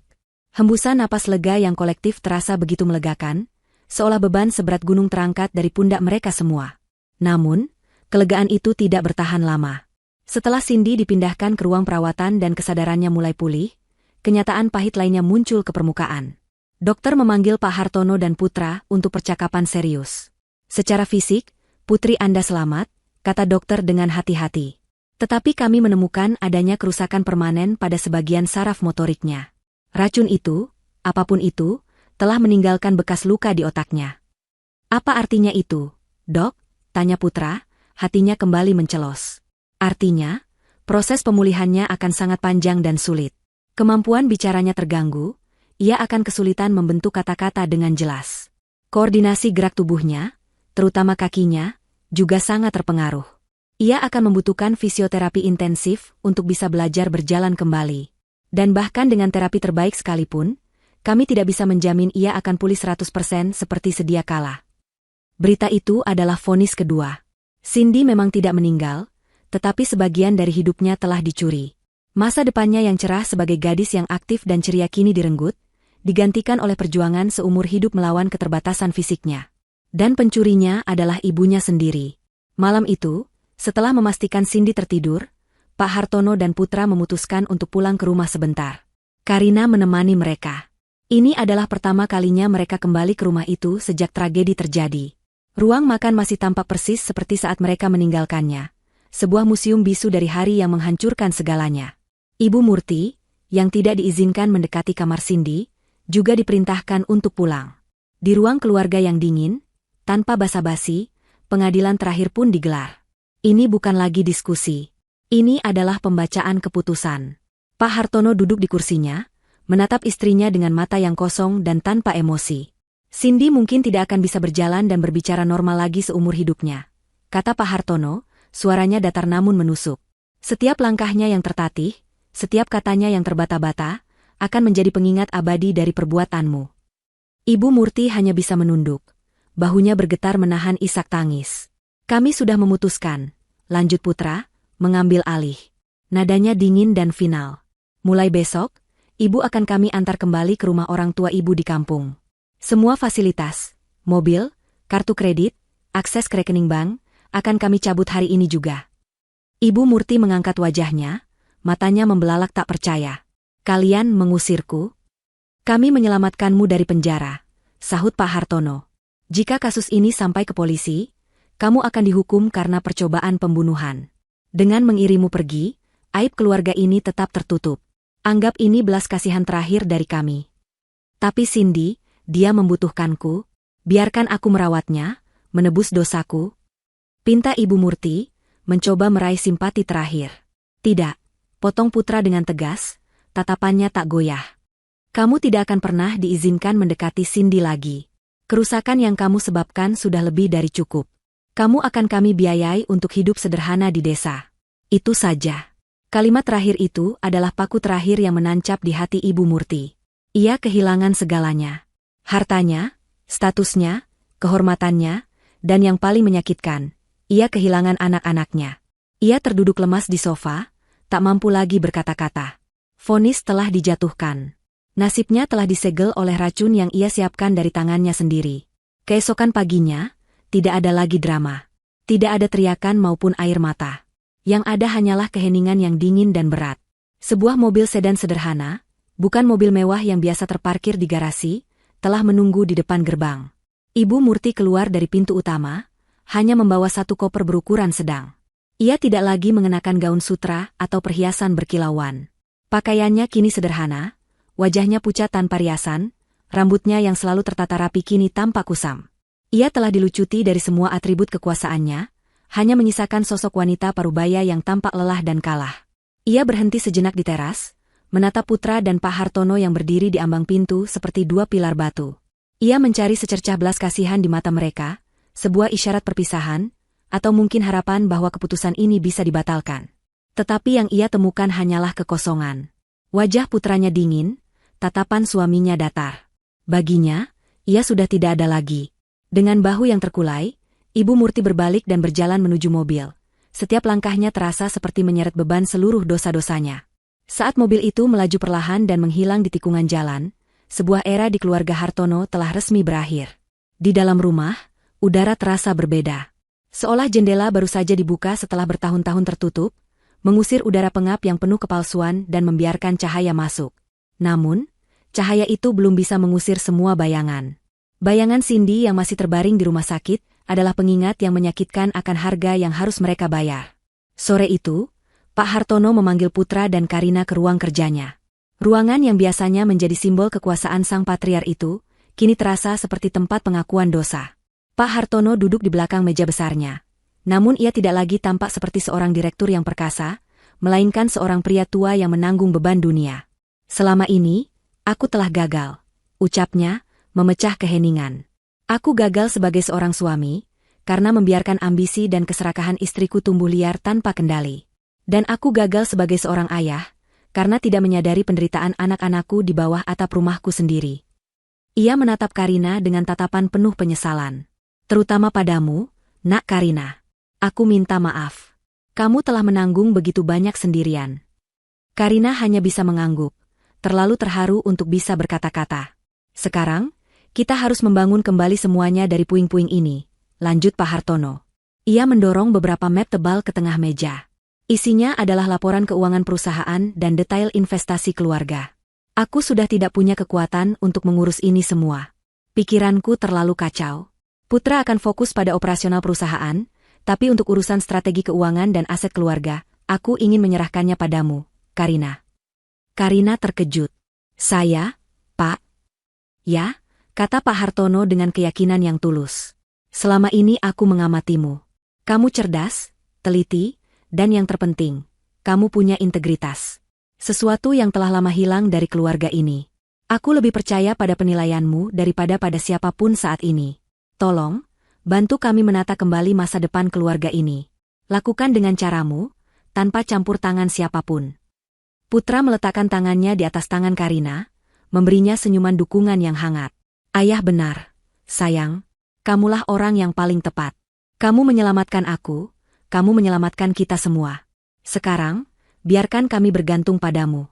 Hembusan napas lega yang kolektif terasa begitu melegakan, seolah beban seberat gunung terangkat dari pundak mereka semua. Namun, kelegaan itu tidak bertahan lama. Setelah Cindy dipindahkan ke ruang perawatan dan kesadarannya mulai pulih, kenyataan pahit lainnya muncul ke permukaan. Dokter memanggil Pak Hartono dan Putra untuk percakapan serius. "Secara fisik, putri Anda selamat," kata dokter dengan hati-hati. "Tetapi kami menemukan adanya kerusakan permanen pada sebagian saraf motoriknya. Racun itu, apapun itu, telah meninggalkan bekas luka di otaknya." "Apa artinya itu, Dok?" tanya Putra, hatinya kembali mencelos. "Artinya, proses pemulihannya akan sangat panjang dan sulit. Kemampuan bicaranya terganggu, ia akan kesulitan membentuk kata-kata dengan jelas. Koordinasi gerak tubuhnya, terutama kakinya, juga sangat terpengaruh. Ia akan membutuhkan fisioterapi intensif untuk bisa belajar berjalan kembali. Dan bahkan dengan terapi terbaik sekalipun, kami tidak bisa menjamin ia akan pulih 100% seperti sedia kala." Berita itu adalah vonis kedua. Cindy memang tidak meninggal, tetapi sebagian dari hidupnya telah dicuri. Masa depannya yang cerah sebagai gadis yang aktif dan ceria kini direnggut, digantikan oleh perjuangan seumur hidup melawan keterbatasan fisiknya. Dan pencurinya adalah ibunya sendiri. Malam itu, setelah memastikan Cindy tertidur, Pak Hartono dan Putra memutuskan untuk pulang ke rumah sebentar. Karina menemani mereka. Ini adalah pertama kalinya mereka kembali ke rumah itu sejak tragedi terjadi. Ruang makan masih tampak persis seperti saat mereka meninggalkannya. Sebuah museum bisu dari hari yang menghancurkan segalanya. Ibu Murti, yang tidak diizinkan mendekati kamar Cindy, juga diperintahkan untuk pulang. Di ruang keluarga yang dingin, tanpa basa-basi, pengadilan terakhir pun digelar. Ini bukan lagi diskusi. Ini adalah pembacaan keputusan. Pak Hartono duduk di kursinya, menatap istrinya dengan mata yang kosong dan tanpa emosi. Cindy mungkin tidak akan bisa berjalan dan berbicara normal lagi seumur hidupnya, kata Pak Hartono, suaranya datar namun menusuk. Setiap langkahnya yang tertatih, setiap katanya yang terbata-bata, akan menjadi pengingat abadi dari perbuatanmu. Ibu Murti hanya bisa menunduk. Bahunya bergetar menahan isak tangis. Kami sudah memutuskan, lanjut Putra, mengambil alih. Nadanya dingin dan final. Mulai besok, ibu akan kami antar kembali ke rumah orang tua ibu di kampung. Semua fasilitas, mobil, kartu kredit, akses ke rekening bank, akan kami cabut hari ini juga. Ibu Murti mengangkat wajahnya, matanya membelalak tak percaya. Kalian mengusirku? Kami menyelamatkanmu dari penjara, sahut Pak Hartono. Jika kasus ini sampai ke polisi, kamu akan dihukum karena percobaan pembunuhan. Dengan mengirimu pergi, aib keluarga ini tetap tertutup. Anggap ini belas kasihan terakhir dari kami. Tapi Cindy, dia membutuhkanku. Biarkan aku merawatnya, menebus dosaku. Pinta Ibu Murti, mencoba meraih simpati terakhir. Tidak, potong Putra dengan tegas, tatapannya tak goyah. Kamu tidak akan pernah diizinkan mendekati Cindy lagi. Kerusakan yang kamu sebabkan sudah lebih dari cukup. Kamu akan kami biayai untuk hidup sederhana di desa. Itu saja. Kalimat terakhir itu adalah paku terakhir yang menancap di hati Ibu Murti. Ia kehilangan segalanya. Hartanya, statusnya, kehormatannya, dan yang paling menyakitkan, ia kehilangan anak-anaknya. Ia terduduk lemas di sofa, tak mampu lagi berkata-kata. Vonis telah dijatuhkan. Nasibnya telah disegel oleh racun yang ia siapkan dari tangannya sendiri. Keesokan paginya, tidak ada lagi drama. Tidak ada teriakan maupun air mata. Yang ada hanyalah keheningan yang dingin dan berat. Sebuah mobil sedan sederhana, bukan mobil mewah yang biasa terparkir di garasi, telah menunggu di depan gerbang. Ibu Murti keluar dari pintu utama, hanya membawa satu koper berukuran sedang. Ia tidak lagi mengenakan gaun sutra atau perhiasan berkilauan. Pakaiannya kini sederhana, wajahnya pucat tanpa riasan, rambutnya yang selalu tertata rapi kini tampak kusam. Ia telah dilucuti dari semua atribut kekuasaannya, hanya menyisakan sosok wanita parubaya yang tampak lelah dan kalah. Ia berhenti sejenak di teras, menatap Putra dan Pak Hartono yang berdiri di ambang pintu seperti dua pilar batu. Ia mencari secercah belas kasihan di mata mereka, sebuah isyarat perpisahan, atau mungkin harapan bahwa keputusan ini bisa dibatalkan. Tetapi yang ia temukan hanyalah kekosongan. Wajah putranya dingin, tatapan suaminya datar. Baginya, ia sudah tidak ada lagi. Dengan bahu yang terkulai, Ibu Murti berbalik dan berjalan menuju mobil. Setiap langkahnya terasa seperti menyeret beban seluruh dosa-dosanya. Saat mobil itu melaju perlahan dan menghilang di tikungan jalan, sebuah era di keluarga Hartono telah resmi berakhir. Di dalam rumah, udara terasa berbeda. Seolah jendela baru saja dibuka setelah bertahun-tahun tertutup, mengusir udara pengap yang penuh kepalsuan dan membiarkan cahaya masuk. Namun, cahaya itu belum bisa mengusir semua bayangan. Bayangan Cindy yang masih terbaring di rumah sakit adalah pengingat yang menyakitkan akan harga yang harus mereka bayar. Sore itu, Pak Hartono memanggil Putra dan Karina ke ruang kerjanya. Ruangan yang biasanya menjadi simbol kekuasaan sang patriar itu, kini terasa seperti tempat pengakuan dosa. Pak Hartono duduk di belakang meja besarnya. Namun ia tidak lagi tampak seperti seorang direktur yang perkasa, melainkan seorang pria tua yang menanggung beban dunia. Selama ini, aku telah gagal, ucapnya, memecah keheningan. Aku gagal sebagai seorang suami, karena membiarkan ambisi dan keserakahan istriku tumbuh liar tanpa kendali. Dan aku gagal sebagai seorang ayah, karena tidak menyadari penderitaan anak-anakku di bawah atap rumahku sendiri. Ia menatap Karina dengan tatapan penuh penyesalan. Terutama padamu, Nak Karina. Aku minta maaf. Kamu telah menanggung begitu banyak sendirian. Karina hanya bisa mengangguk, terlalu terharu untuk bisa berkata-kata. Sekarang, kita harus membangun kembali semuanya dari puing-puing ini, lanjut Pak Hartono. Ia mendorong beberapa map tebal ke tengah meja. Isinya adalah laporan keuangan perusahaan dan detail investasi keluarga. Aku sudah tidak punya kekuatan untuk mengurus ini semua. Pikiranku terlalu kacau. Putra akan fokus pada operasional perusahaan, tapi untuk urusan strategi keuangan dan aset keluarga, aku ingin menyerahkannya padamu, Karina. Karina terkejut. Saya, Pak? Ya, kata Pak Hartono dengan keyakinan yang tulus. Selama ini aku mengamatimu. Kamu cerdas, teliti, dan yang terpenting, kamu punya integritas. Sesuatu yang telah lama hilang dari keluarga ini. Aku lebih percaya pada penilaianmu daripada pada siapapun saat ini. Tolong, bantu kami menata kembali masa depan keluarga ini. Lakukan dengan caramu, tanpa campur tangan siapapun. Putra meletakkan tangannya di atas tangan Karina, memberinya senyuman dukungan yang hangat. Ayah benar, sayang, kamulah orang yang paling tepat. Kamu menyelamatkan aku, kamu menyelamatkan kita semua. Sekarang, biarkan kami bergantung padamu.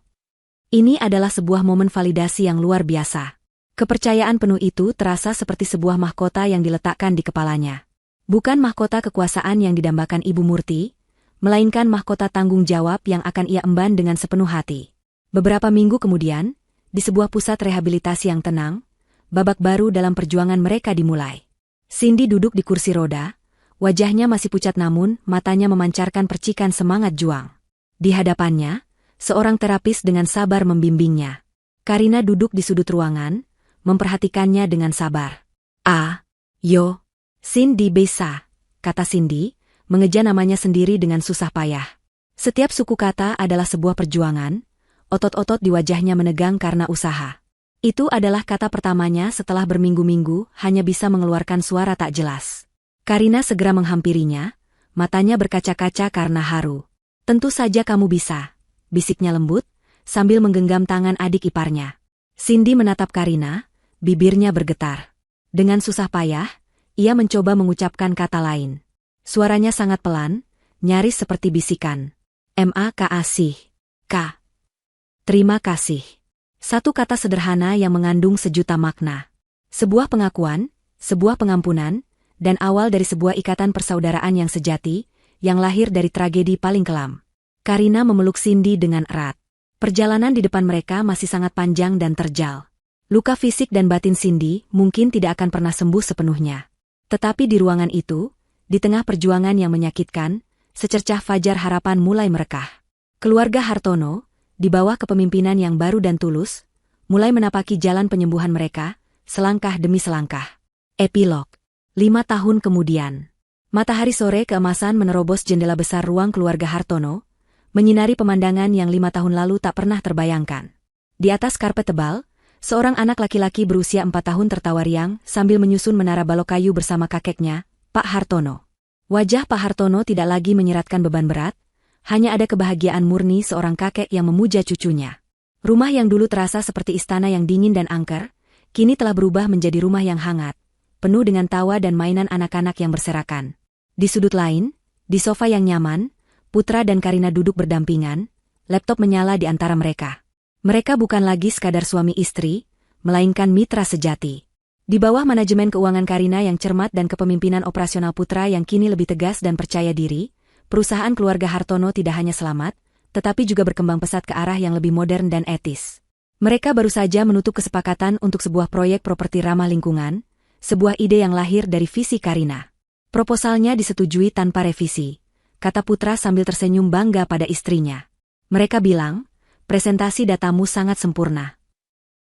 Ini adalah sebuah momen validasi yang luar biasa. Kepercayaan penuh itu terasa seperti sebuah mahkota yang diletakkan di kepalanya. Bukan mahkota kekuasaan yang didambakan Ibu Murti, melainkan mahkota tanggung jawab yang akan ia emban dengan sepenuh hati. Beberapa minggu kemudian, di sebuah pusat rehabilitasi yang tenang, babak baru dalam perjuangan mereka dimulai. Cindy duduk di kursi roda, wajahnya masih pucat namun matanya memancarkan percikan semangat juang. Di hadapannya, seorang terapis dengan sabar membimbingnya. Karina duduk di sudut ruangan, memperhatikannya dengan sabar. Yo, Cindy bisa, kata Cindy, mengeja namanya sendiri dengan susah payah. Setiap suku kata adalah sebuah perjuangan, otot-otot di wajahnya menegang karena usaha. Itu adalah kata pertamanya setelah berminggu-minggu hanya bisa mengeluarkan suara tak jelas. Karina segera menghampirinya, matanya berkaca-kaca karena haru. Tentu saja kamu bisa, bisiknya lembut, sambil menggenggam tangan adik iparnya. Cindy menatap Karina, bibirnya bergetar. Dengan susah payah, ia mencoba mengucapkan kata lain. Suaranya sangat pelan, nyaris seperti bisikan. Makasih. Terima kasih. Satu kata sederhana yang mengandung sejuta makna. Sebuah pengakuan, sebuah pengampunan, dan awal dari sebuah ikatan persaudaraan yang sejati, yang lahir dari tragedi paling kelam. Karina memeluk Cindy dengan erat. Perjalanan di depan mereka masih sangat panjang dan terjal. Luka fisik dan batin Cindy mungkin tidak akan pernah sembuh sepenuhnya. Tetapi di ruangan itu, di tengah perjuangan yang menyakitkan, secercah fajar harapan mulai merekah. Keluarga Hartono, di bawah kepemimpinan yang baru dan tulus, mulai menapaki jalan penyembuhan mereka, selangkah demi selangkah. Epilog. 5 tahun kemudian. Matahari sore keemasan menerobos jendela besar ruang keluarga Hartono, menyinari pemandangan yang 5 tahun lalu tak pernah terbayangkan. Di atas karpet tebal, seorang anak laki-laki berusia 4 tahun tertawa riang sambil menyusun menara balok kayu bersama kakeknya, Pak Hartono. Wajah Pak Hartono tidak lagi menyeratkan beban berat, hanya ada kebahagiaan murni seorang kakek yang memuja cucunya. Rumah yang dulu terasa seperti istana yang dingin dan angker, kini telah berubah menjadi rumah yang hangat, penuh dengan tawa dan mainan anak-anak yang berserakan. Di sudut lain, di sofa yang nyaman, Putra dan Karina duduk berdampingan, laptop menyala di antara mereka. Mereka bukan lagi sekadar suami istri, melainkan mitra sejati. Di bawah manajemen keuangan Karina yang cermat dan kepemimpinan operasional Putra yang kini lebih tegas dan percaya diri, perusahaan keluarga Hartono tidak hanya selamat, tetapi juga berkembang pesat ke arah yang lebih modern dan etis. Mereka baru saja menutup kesepakatan untuk sebuah proyek properti ramah lingkungan, sebuah ide yang lahir dari visi Karina. Proposalnya disetujui tanpa revisi, kata Putra sambil tersenyum bangga pada istrinya. Mereka bilang, presentasi datamu sangat sempurna.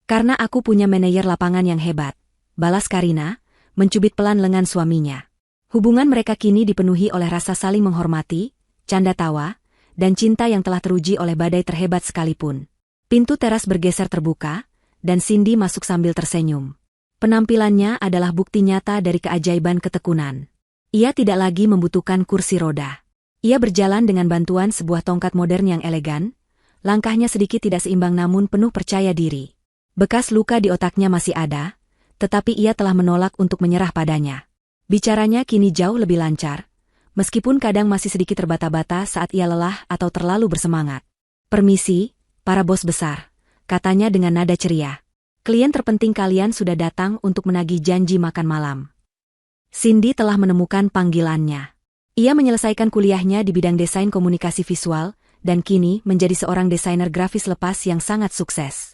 Karena aku punya manajer lapangan yang hebat, balas Karina, mencubit pelan lengan suaminya. Hubungan mereka kini dipenuhi oleh rasa saling menghormati, canda tawa, dan cinta yang telah teruji oleh badai terhebat sekalipun. Pintu teras bergeser terbuka, dan Cindy masuk sambil tersenyum. Penampilannya adalah bukti nyata dari keajaiban ketekunan. Ia tidak lagi membutuhkan kursi roda. Ia berjalan dengan bantuan sebuah tongkat modern yang elegan, langkahnya sedikit tidak seimbang namun penuh percaya diri. Bekas luka di otaknya masih ada, tetapi ia telah menolak untuk menyerah padanya. Bicaranya kini jauh lebih lancar, meskipun kadang masih sedikit terbata-bata saat ia lelah atau terlalu bersemangat. Permisi, para bos besar, katanya dengan nada ceria. Klien terpenting kalian sudah datang untuk menagih janji makan malam. Cindy telah menemukan panggilannya. Ia menyelesaikan kuliahnya di bidang desain komunikasi visual, dan kini menjadi seorang desainer grafis lepas yang sangat sukses.